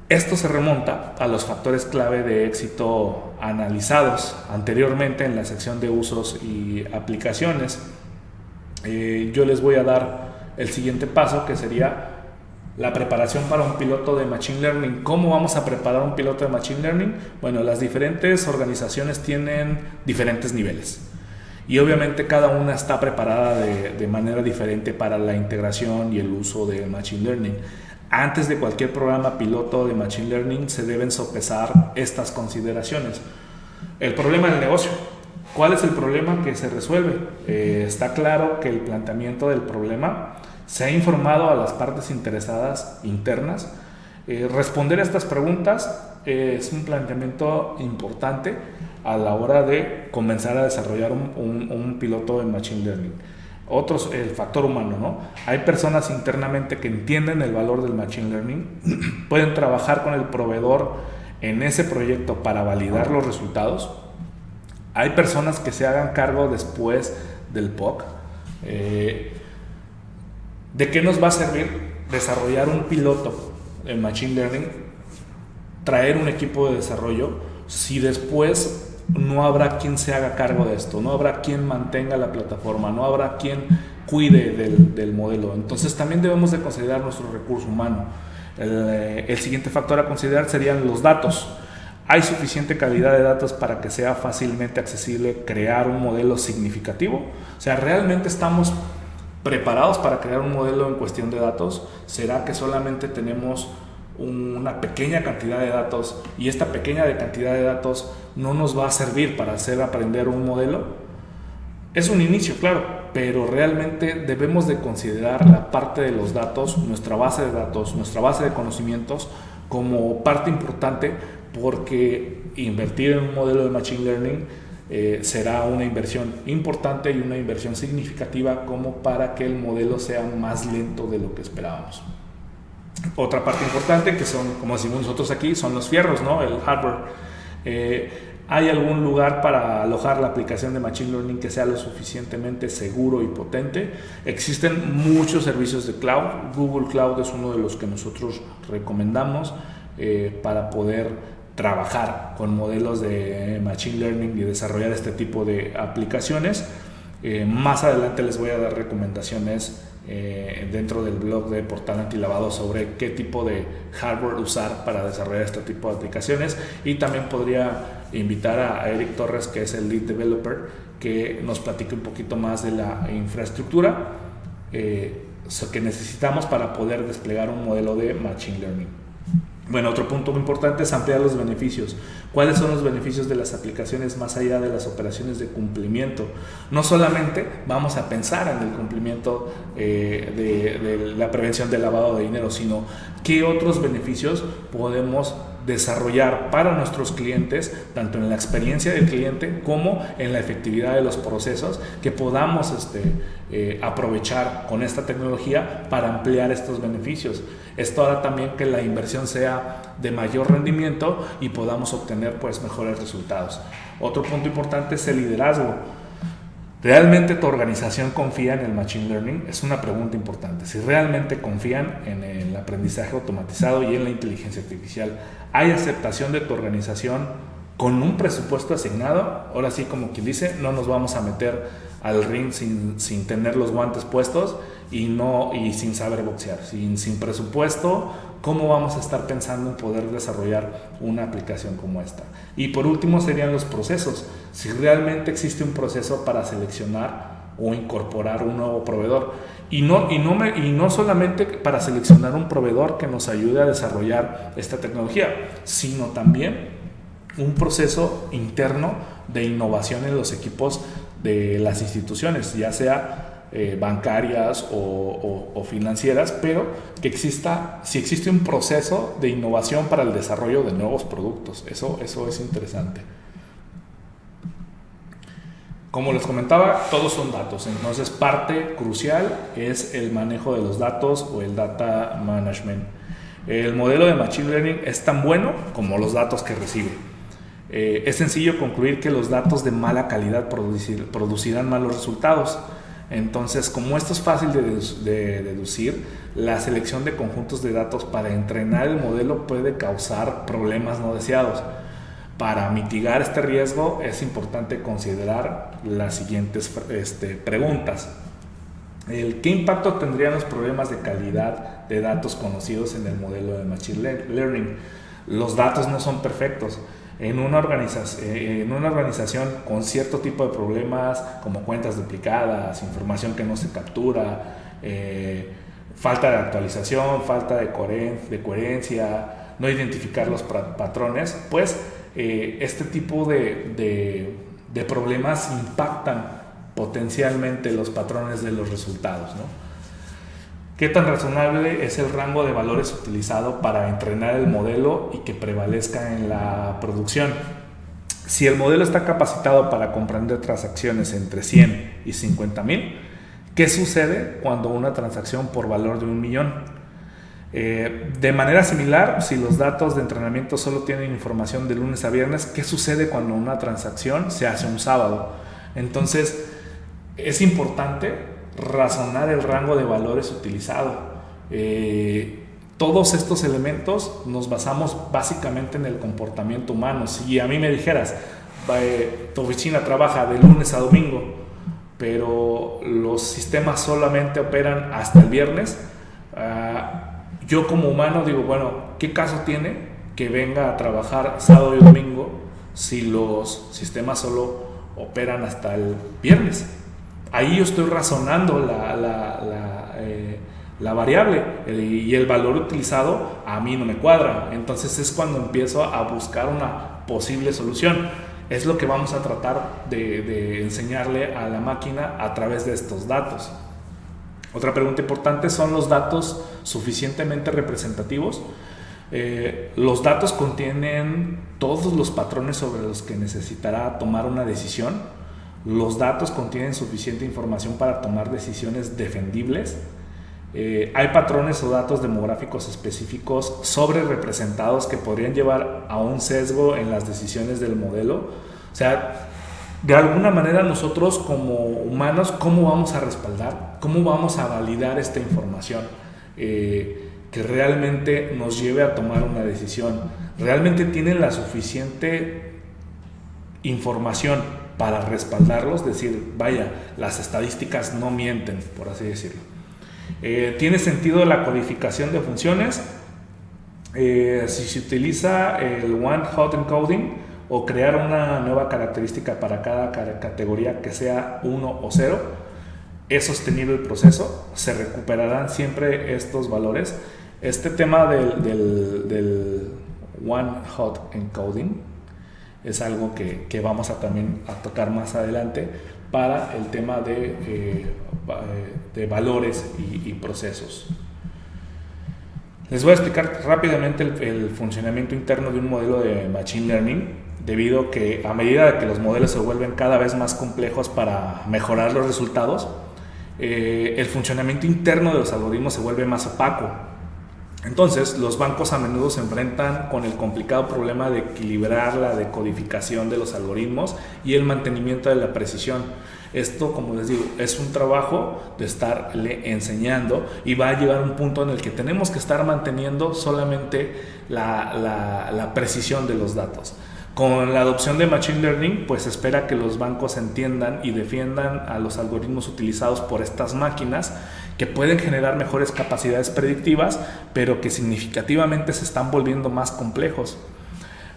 Esto se remonta a los factores clave de éxito analizados anteriormente en la sección de usos y aplicaciones. Yo les voy a dar el siguiente paso, que sería la preparación para un piloto de Machine Learning. ¿Cómo vamos a preparar un piloto de Machine Learning? Bueno, las diferentes organizaciones tienen diferentes niveles y obviamente cada una está preparada de manera diferente para la integración y el uso de Machine Learning. Antes de cualquier programa piloto de Machine Learning se deben sopesar estas consideraciones. El problema del negocio. ¿Cuál es el problema que se resuelve? Está claro que el planteamiento del problema se ha informado a las partes interesadas internas. Responder a estas preguntas es un planteamiento importante a la hora de comenzar a desarrollar un piloto de Machine Learning. El factor humano, ¿no? Hay personas internamente que entienden el valor del Machine Learning, pueden trabajar con el proveedor en ese proyecto para validar los resultados. Hay personas que se hagan cargo después del POC. ¿De qué nos va a servir desarrollar un piloto en Machine Learning, traer un equipo de desarrollo, si después no habrá quien se haga cargo de esto, no habrá quien mantenga la plataforma, no habrá quien cuide del modelo? Entonces también debemos de considerar nuestro recurso humano. El siguiente factor a considerar serían los datos. ¿Hay suficiente calidad de datos para que sea fácilmente accesible crear un modelo significativo? O sea, ¿realmente estamos preparados para crear un modelo en cuestión de datos? ¿Será que solamente tenemos una pequeña cantidad de datos y esta pequeña cantidad de datos no nos va a servir para hacer aprender un modelo? Es un inicio, claro, pero realmente debemos de considerar la parte de los datos, nuestra base de datos, nuestra base de conocimientos como parte importante, porque invertir en un modelo de Machine Learning será una inversión importante y una inversión significativa como para que el modelo sea más lento de lo que esperábamos. Otra parte importante, que son, como decimos nosotros aquí, son los fierros, ¿no? El hardware. ¿Hay algún lugar para alojar la aplicación de Machine Learning que sea lo suficientemente seguro y potente? Existen muchos servicios de cloud. Google Cloud es uno de los que nosotros recomendamos para poder trabajar con modelos de Machine Learning y desarrollar este tipo de aplicaciones. Más adelante les voy a dar recomendaciones dentro del blog de Portal Antilavado sobre qué tipo de hardware usar para desarrollar este tipo de aplicaciones, y también podría invitar a Eric Torres, que es el lead developer, que nos platique un poquito más de la infraestructura que necesitamos para poder desplegar un modelo de Machine Learning. Bueno, otro punto muy importante es ampliar los beneficios. ¿Cuáles son los beneficios de las aplicaciones más allá de las operaciones de cumplimiento? No solamente vamos a pensar en el cumplimiento de la prevención del lavado de dinero, sino qué otros beneficios podemos desarrollar para nuestros clientes, tanto en la experiencia del cliente como en la efectividad de los procesos, que podamos aprovechar con esta tecnología para ampliar estos beneficios. Esto hará también que la inversión sea de mayor rendimiento y podamos obtener pues mejores resultados. Otro punto importante es el liderazgo. ¿Realmente tu organización confía en el Machine Learning? Es una pregunta importante. Si realmente confían en el aprendizaje automatizado y en la inteligencia artificial, ¿hay aceptación de tu organización con un presupuesto asignado? Ahora sí, como quien dice, no nos vamos a meter al ring sin tener los guantes puestos y sin saber boxear. Sin presupuesto, ¿cómo vamos a estar pensando en poder desarrollar una aplicación como esta? Y por último serían los procesos. Si realmente existe un proceso para seleccionar o incorporar un nuevo proveedor. Y no solamente para seleccionar un proveedor que nos ayude a desarrollar esta tecnología, sino también un proceso interno de innovación en los equipos de las instituciones, ya sea bancarias o financieras, pero que si existe un proceso de innovación para el desarrollo de nuevos productos. Eso es interesante. Como les comentaba, todos son datos, entonces parte crucial es el manejo de los datos o el data management. El modelo de Machine Learning es tan bueno como los datos que recibe. Es sencillo concluir que los datos de mala calidad producirán malos resultados. Entonces, como esto es fácil de deducir, la selección de conjuntos de datos para entrenar el modelo puede causar problemas no deseados. Para mitigar este riesgo es importante considerar las siguientes preguntas. ¿Qué impacto tendrían los problemas de calidad de datos conocidos en el modelo de Machine Learning? Los datos no son perfectos. En una organización con cierto tipo de problemas como cuentas duplicadas, información que no se captura, falta de actualización, falta de coherencia, no identificar los patrones, pues este tipo de problemas impactan potencialmente los patrones de los resultados, ¿no? ¿Qué tan razonable es el rango de valores utilizado para entrenar el modelo y que prevalezca en la producción? Si el modelo está capacitado para comprender transacciones entre 100 y 50,000, ¿qué sucede cuando una transacción por valor de 1,000,000? De manera similar, si los datos de entrenamiento solo tienen información de lunes a viernes, ¿qué sucede cuando una transacción se hace un sábado? Entonces, es importante razonar el rango de valores utilizado. Todos estos elementos nos basamos básicamente en el comportamiento humano. Si a mí me dijeras, tu oficina trabaja de lunes a domingo, pero los sistemas solamente operan hasta el viernes, yo como humano digo, bueno, ¿qué caso tiene que venga a trabajar sábado y domingo si los sistemas solo operan hasta el viernes? Ahí yo estoy razonando la variable y el valor utilizado a mí no me cuadra. Entonces es cuando empiezo a buscar una posible solución. Es lo que vamos a tratar de enseñarle a la máquina a través de estos datos. Otra pregunta importante: ¿son los datos suficientemente representativos? Los datos contienen todos los patrones sobre los que necesitará tomar una decisión. Los datos contienen suficiente información para tomar decisiones defendibles. Hay patrones o datos demográficos específicos sobre representados que podrían llevar a un sesgo en las decisiones del modelo. O sea, de alguna manera nosotros como humanos, ¿cómo vamos a respaldar? ¿Cómo vamos a validar esta información que realmente nos lleve a tomar una decisión? ¿Realmente tienen la suficiente información para respaldarlos? Decir, vaya, las estadísticas no mienten, por así decirlo. ¿Tiene sentido la codificación de funciones? Si se utiliza el one hot encoding o crear una nueva característica para cada categoría que sea 1 o 0, ¿es sostenible el proceso? ¿Se recuperarán siempre estos valores? Este tema del One Hot Encoding. Es algo que vamos a también a tocar más adelante para el tema de valores y procesos. Les voy a explicar rápidamente el funcionamiento interno de un modelo de Machine Learning, debido a que a medida de que los modelos se vuelven cada vez más complejos para mejorar los resultados, el funcionamiento interno de los algoritmos se vuelve más opaco. Entonces, los bancos a menudo se enfrentan con el complicado problema de equilibrar la decodificación de los algoritmos y el mantenimiento de la precisión. Esto, como les digo, es un trabajo de estarle enseñando y va a llegar a un punto en el que tenemos que estar manteniendo solamente la precisión de los datos. Con la adopción de Machine Learning, pues se espera que los bancos entiendan y defiendan a los algoritmos utilizados por estas máquinas, que pueden generar mejores capacidades predictivas, pero que significativamente se están volviendo más complejos.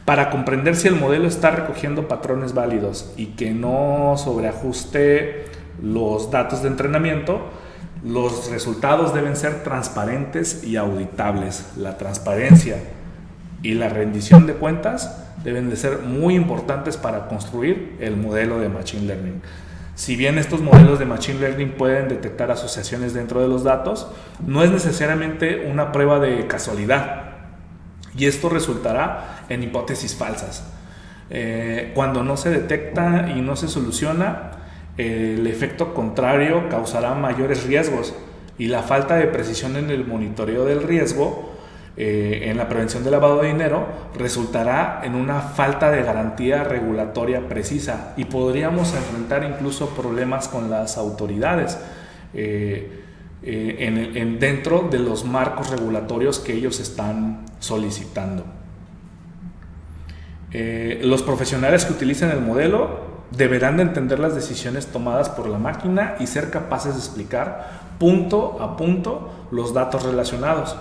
Para comprender si el modelo está recogiendo patrones válidos y que no sobreajuste los datos de entrenamiento, los resultados deben ser transparentes y auditables. La transparencia y la rendición de cuentas deben de ser muy importantes para construir el modelo de Machine Learning. Si bien estos modelos de Machine Learning pueden detectar asociaciones dentro de los datos, no es necesariamente una prueba de casualidad, y esto resultará en hipótesis falsas. Cuando no se detecta y no se soluciona, el efecto contrario causará mayores riesgos, y la falta de precisión en el monitoreo del riesgo en la prevención del lavado de dinero resultará en una falta de garantía regulatoria precisa, y podríamos enfrentar incluso problemas con las autoridades dentro de los marcos regulatorios que ellos están solicitando. Los profesionales que utilicen el modelo deberán de entender las decisiones tomadas por la máquina y ser capaces de explicar punto a punto los datos relacionados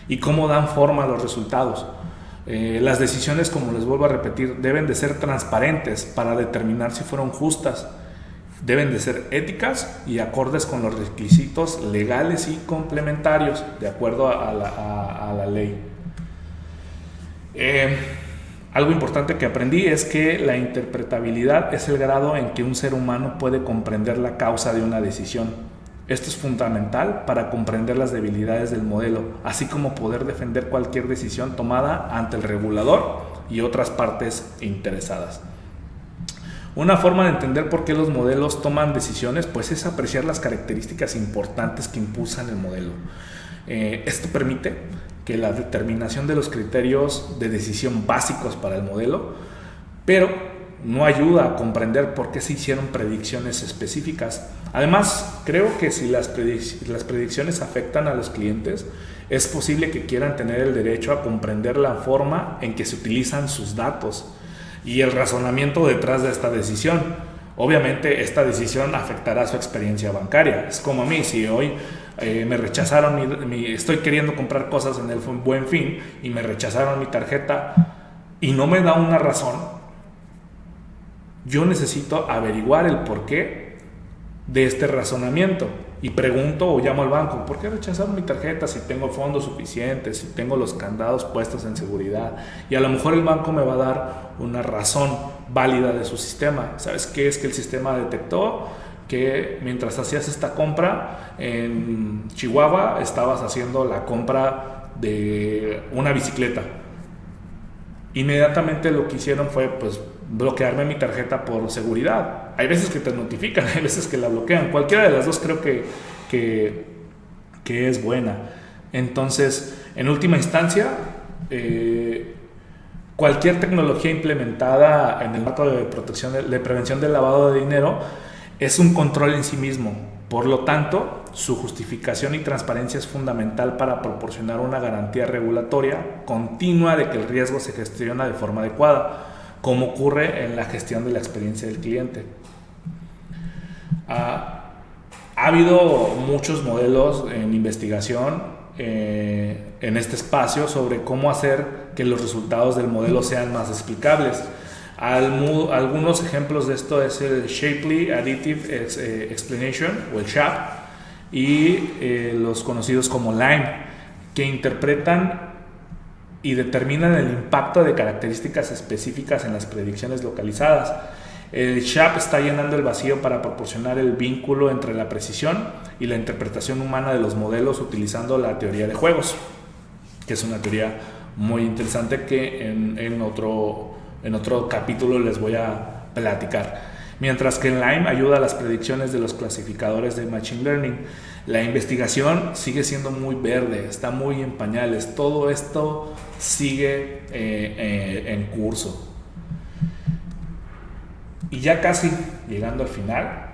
y cómo dan forma a los resultados. Las decisiones, como les vuelvo a repetir, deben de ser transparentes para determinar si fueron justas. Deben de ser éticas y acordes con los requisitos legales y complementarios de acuerdo a la ley. Algo importante que aprendí es que la interpretabilidad es el grado en que un ser humano puede comprender la causa de una decisión. Esto es fundamental para comprender las debilidades del modelo, así como poder defender cualquier decisión tomada ante el regulador y otras partes interesadas. Una forma de entender por qué los modelos toman decisiones, pues, es apreciar las características importantes que impulsan el modelo. Esto permite que la determinación de los criterios de decisión básicos para el modelo, pero no ayuda a comprender por qué se hicieron predicciones específicas. Además, creo que si las predicciones afectan a los clientes, es posible que quieran tener el derecho a comprender la forma en que se utilizan sus datos y el razonamiento detrás de esta decisión. Obviamente, esta decisión afectará su experiencia bancaria. Es como a mí, si hoy me rechazaron, estoy queriendo comprar cosas en el Buen Fin y me rechazaron mi tarjeta y no me da una razón, yo necesito averiguar el porqué de este razonamiento y pregunto o llamo al banco: ¿por qué rechazaron mi tarjeta si tengo fondos suficientes, si tengo los candados puestos en seguridad? Y a lo mejor el banco me va a dar una razón válida de su sistema. ¿Sabes qué? Es que el sistema detectó que mientras hacías esta compra en Chihuahua estabas haciendo la compra de una bicicleta. Inmediatamente lo que hicieron fue, pues, bloquearme mi tarjeta por seguridad. Hay veces que te notifican, hay veces que la bloquean. Cualquiera de las dos creo que es buena. Entonces, en última instancia, cualquier tecnología implementada en el marco de prevención del lavado de dinero es un control en sí mismo. Por lo tanto, su justificación y transparencia es fundamental para proporcionar una garantía regulatoria continua de que el riesgo se gestiona de forma adecuada, como ocurre en la gestión de la experiencia del cliente. Ha habido muchos modelos en investigación en este espacio sobre cómo hacer que los resultados del modelo sean más explicables. Algunos ejemplos de esto es el Shapley Additive Explanation, o el SHAP, y los conocidos como LIME, que interpretan y determinan el impacto de características específicas en las predicciones localizadas. El SHAP está llenando el vacío para proporcionar el vínculo entre la precisión y la interpretación humana de los modelos utilizando la teoría de juegos, que es una teoría muy interesante que en otro capítulo les voy a platicar. Mientras que Lime ayuda a las predicciones de los clasificadores de Machine Learning. La investigación sigue siendo muy verde, está muy en pañales, todo esto sigue en curso. Y ya casi llegando al final,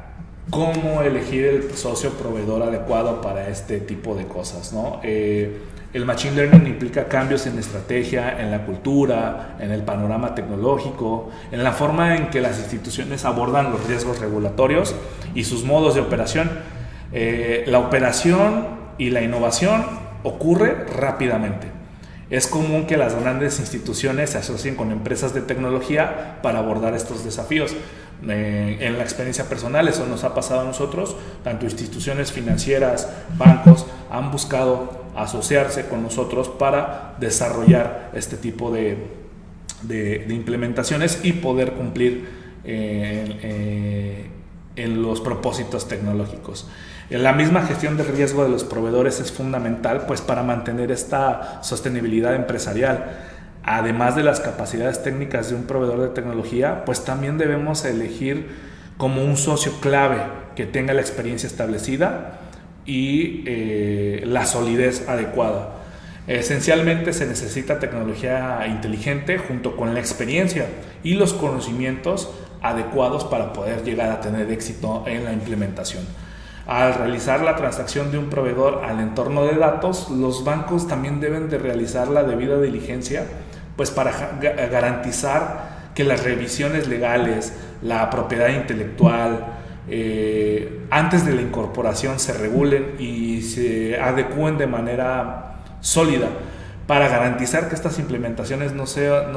¿cómo elegir el socio proveedor adecuado para este tipo de cosas, ¿no? El Machine Learning implica cambios en la estrategia, en la cultura, en el panorama tecnológico, en la forma en que las instituciones abordan los riesgos regulatorios y sus modos de operación. La operación y la innovación ocurre rápidamente. Es común que las grandes instituciones se asocien con empresas de tecnología para abordar estos desafíos. En la experiencia personal, eso nos ha pasado a nosotros, tanto instituciones financieras, bancos, han buscado asociarse con nosotros para desarrollar este tipo de implementaciones y poder cumplir en los propósitos tecnológicos. La misma gestión del riesgo de los proveedores es fundamental, pues, para mantener esta sostenibilidad empresarial. Además de las capacidades técnicas de un proveedor de tecnología, pues también debemos elegir como un socio clave que tenga la experiencia establecida y la solidez adecuada. Esencialmente se necesita tecnología inteligente junto con la experiencia y los conocimientos adecuados para poder llegar a tener éxito en la implementación. Al realizar la transacción de un proveedor al entorno de datos, los bancos también deben de realizar la debida diligencia, pues para garantizar que las revisiones legales, la propiedad intelectual, antes de la incorporación se regulen y se adecúen de manera sólida, para garantizar que estas implementaciones no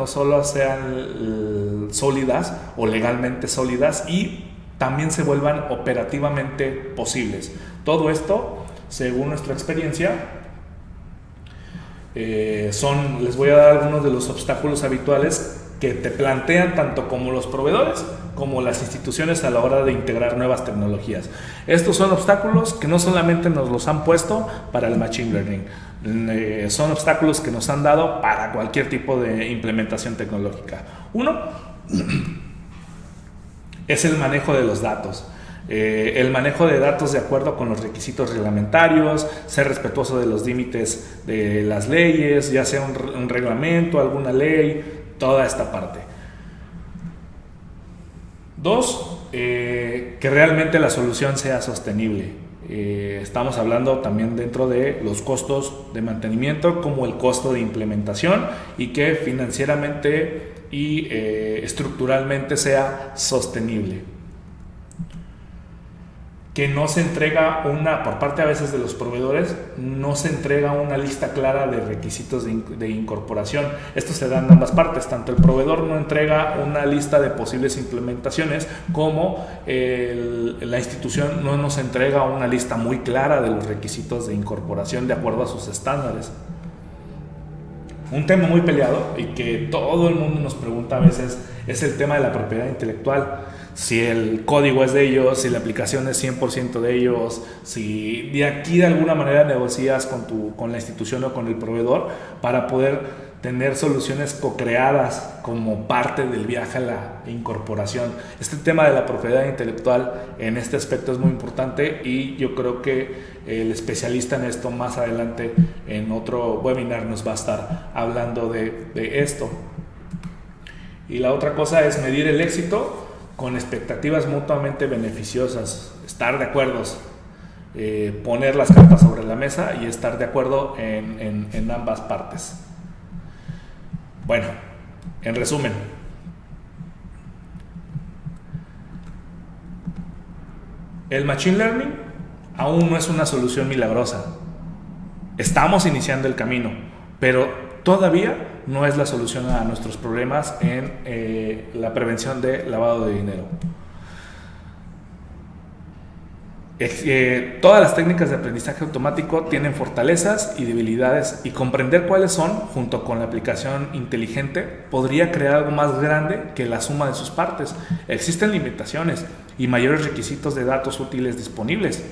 solo sean sólidas o legalmente sólidas y también se vuelvan operativamente posibles. Todo esto, según nuestra experiencia, les voy a dar algunos de los obstáculos habituales que te plantean tanto como los proveedores como las instituciones a la hora de integrar nuevas tecnologías. Estos son obstáculos que no solamente nos los han puesto para el Machine Learning, son obstáculos que nos han dado para cualquier tipo de implementación tecnológica. Uno es el manejo de los datos. El manejo de datos de acuerdo con los requisitos reglamentarios, ser respetuoso de los límites de las leyes, ya sea un reglamento, alguna ley, toda esta parte. Dos, que realmente la solución sea sostenible. Estamos hablando también dentro de los costos de mantenimiento como el costo de implementación y que financieramente y estructuralmente sea sostenible. Que no se entrega por parte a veces de los proveedores, no se entrega una lista clara de requisitos de incorporación. Esto se da en ambas partes, tanto el proveedor no entrega una lista de posibles implementaciones como la institución no nos entrega una lista muy clara de los requisitos de incorporación de acuerdo a sus estándares. Un tema muy peleado y que todo el mundo nos pregunta a veces es el tema de la propiedad intelectual. Si el código es de ellos, si la aplicación es 100% de ellos, si de aquí de alguna manera negocias con la institución o con el proveedor para poder tener soluciones co-creadas como parte del viaje a la incorporación. Este tema de la propiedad intelectual en este aspecto es muy importante y yo creo que el especialista en esto más adelante en otro webinar nos va a estar hablando de esto. Y la otra cosa es medir el éxito con expectativas mutuamente beneficiosas, estar de acuerdo, poner las cartas sobre la mesa y estar de acuerdo en ambas partes. Bueno, en resumen, el Machine Learning aún no es una solución milagrosa. Estamos iniciando el camino, pero todavía no es la solución a nuestros problemas en la prevención de lavado de dinero. Todas las técnicas de aprendizaje automático tienen fortalezas y debilidades, y comprender cuáles son, junto con la aplicación inteligente, podría crear algo más grande que la suma de sus partes. Existen limitaciones y mayores requisitos de datos útiles disponibles.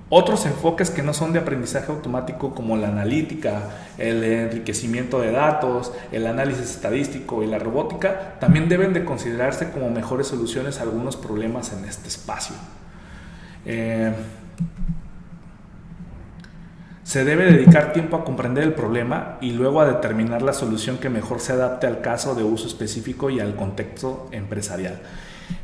Otros enfoques que no son de aprendizaje automático, como la analítica, el enriquecimiento de datos, el análisis estadístico y la robótica, también deben de considerarse como mejores soluciones a algunos problemas en este espacio. Se debe dedicar tiempo a comprender el problema y luego a determinar la solución que mejor se adapte al caso de uso específico y al contexto empresarial.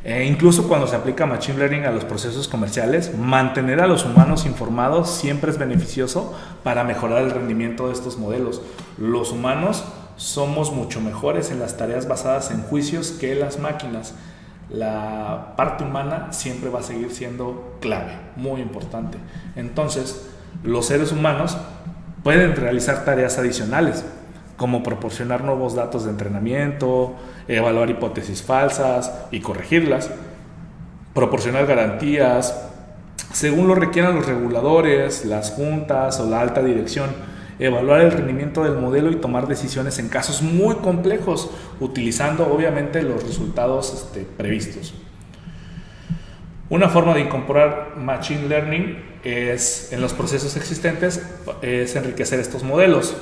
Incluso cuando se aplica Machine Learning a los procesos comerciales, mantener a los humanos informados siempre es beneficioso para mejorar el rendimiento de estos modelos. Los humanos somos mucho mejores en las tareas basadas en juicios que las máquinas. La parte humana siempre va a seguir siendo clave, muy importante. Entonces, los seres humanos pueden realizar tareas adicionales, como proporcionar nuevos datos de entrenamiento, evaluar hipótesis falsas y corregirlas, proporcionar garantías, según lo requieran los reguladores, las juntas o la alta dirección, evaluar el rendimiento del modelo y tomar decisiones en casos muy complejos, utilizando obviamente los resultados previstos. Una forma de incorporar Machine Learning en los procesos existentes es enriquecer estos modelos.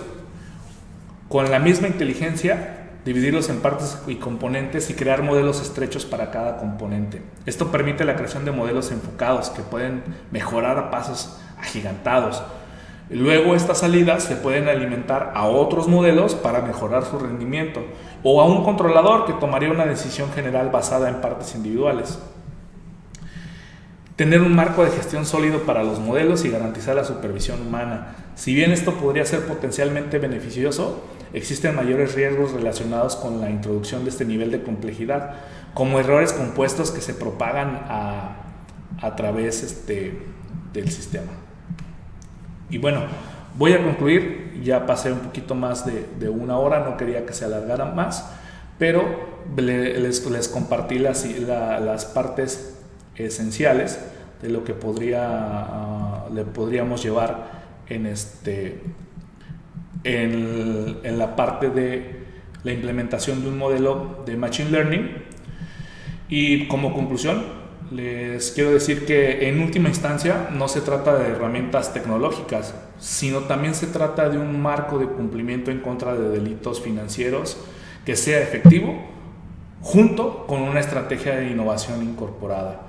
Con la misma inteligencia, dividirlos en partes y componentes y crear modelos estrechos para cada componente. Esto permite la creación de modelos enfocados que pueden mejorar a pasos agigantados. Luego estas salidas se pueden alimentar a otros modelos para mejorar su rendimiento, o a un controlador que tomaría una decisión general basada en partes individuales. Tener un marco de gestión sólido para los modelos y garantizar la supervisión humana. Si bien esto podría ser potencialmente beneficioso, existen mayores riesgos relacionados con la introducción de este nivel de complejidad, como errores compuestos que se propagan a través del sistema. Y bueno, voy a concluir. Ya pasé un poquito más de una hora, no quería que se alargara más, pero les compartí las partes esenciales de lo que le podríamos llevar en la parte de la implementación de un modelo de Machine Learning. Y como conclusión, les quiero decir que en última instancia no se trata de herramientas tecnológicas, sino también se trata de un marco de cumplimiento en contra de delitos financieros que sea efectivo, junto con una estrategia de innovación incorporada.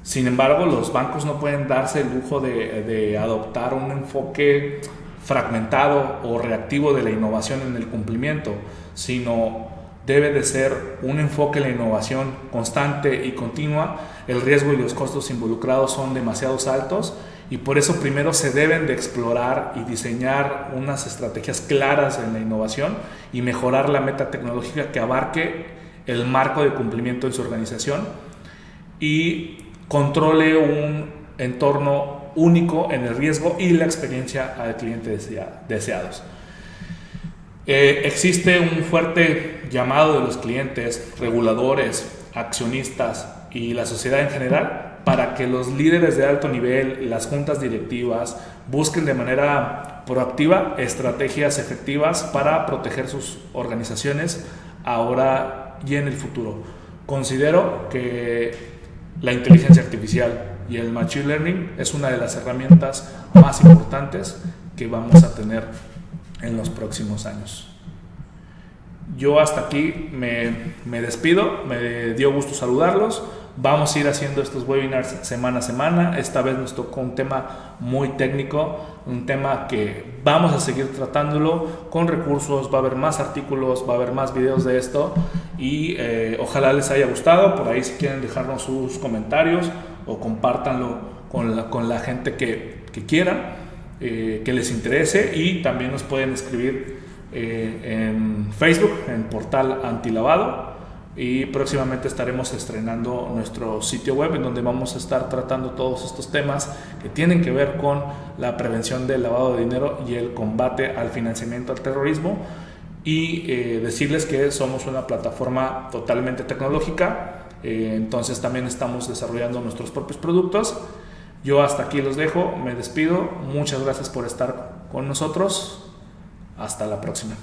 Sin embargo, los bancos no pueden darse el lujo de adoptar un enfoque fragmentado o reactivo de la innovación en el cumplimiento, sino debe de ser un enfoque en la innovación constante y continua. El riesgo y los costos involucrados son demasiado altos, y por eso primero se deben de explorar y diseñar unas estrategias claras en la innovación y mejorar la meta tecnológica que abarque el marco de cumplimiento en su organización y controle un entorno único en el riesgo y la experiencia al cliente deseados. Existe un fuerte llamado de los clientes, reguladores, accionistas y la sociedad en general para que los líderes de alto nivel, las juntas directivas, busquen de manera proactiva estrategias efectivas para proteger sus organizaciones ahora y en el futuro. Considero que la inteligencia artificial y el Machine Learning es una de las herramientas más importantes que vamos a tener en los próximos años. Yo hasta aquí me despido, me dio gusto saludarlos. Vamos a ir haciendo estos webinars semana a semana. Esta vez nos tocó un tema muy técnico, un tema que vamos a seguir tratándolo con recursos. Va a haber más artículos, va a haber más videos de esto y ojalá les haya gustado. Por ahí, si quieren dejarnos sus comentarios o compártanlo con la gente que quieran, que les interese, y también nos pueden escribir en Facebook, en Portal Antilavado, y próximamente estaremos estrenando nuestro sitio web en donde vamos a estar tratando todos estos temas que tienen que ver con la prevención del lavado de dinero y el combate al financiamiento al terrorismo, y decirles que somos una plataforma totalmente tecnológica Entonces también estamos desarrollando nuestros propios productos. Yo hasta aquí los dejo, me despido. Muchas gracias por estar con nosotros. Hasta la próxima.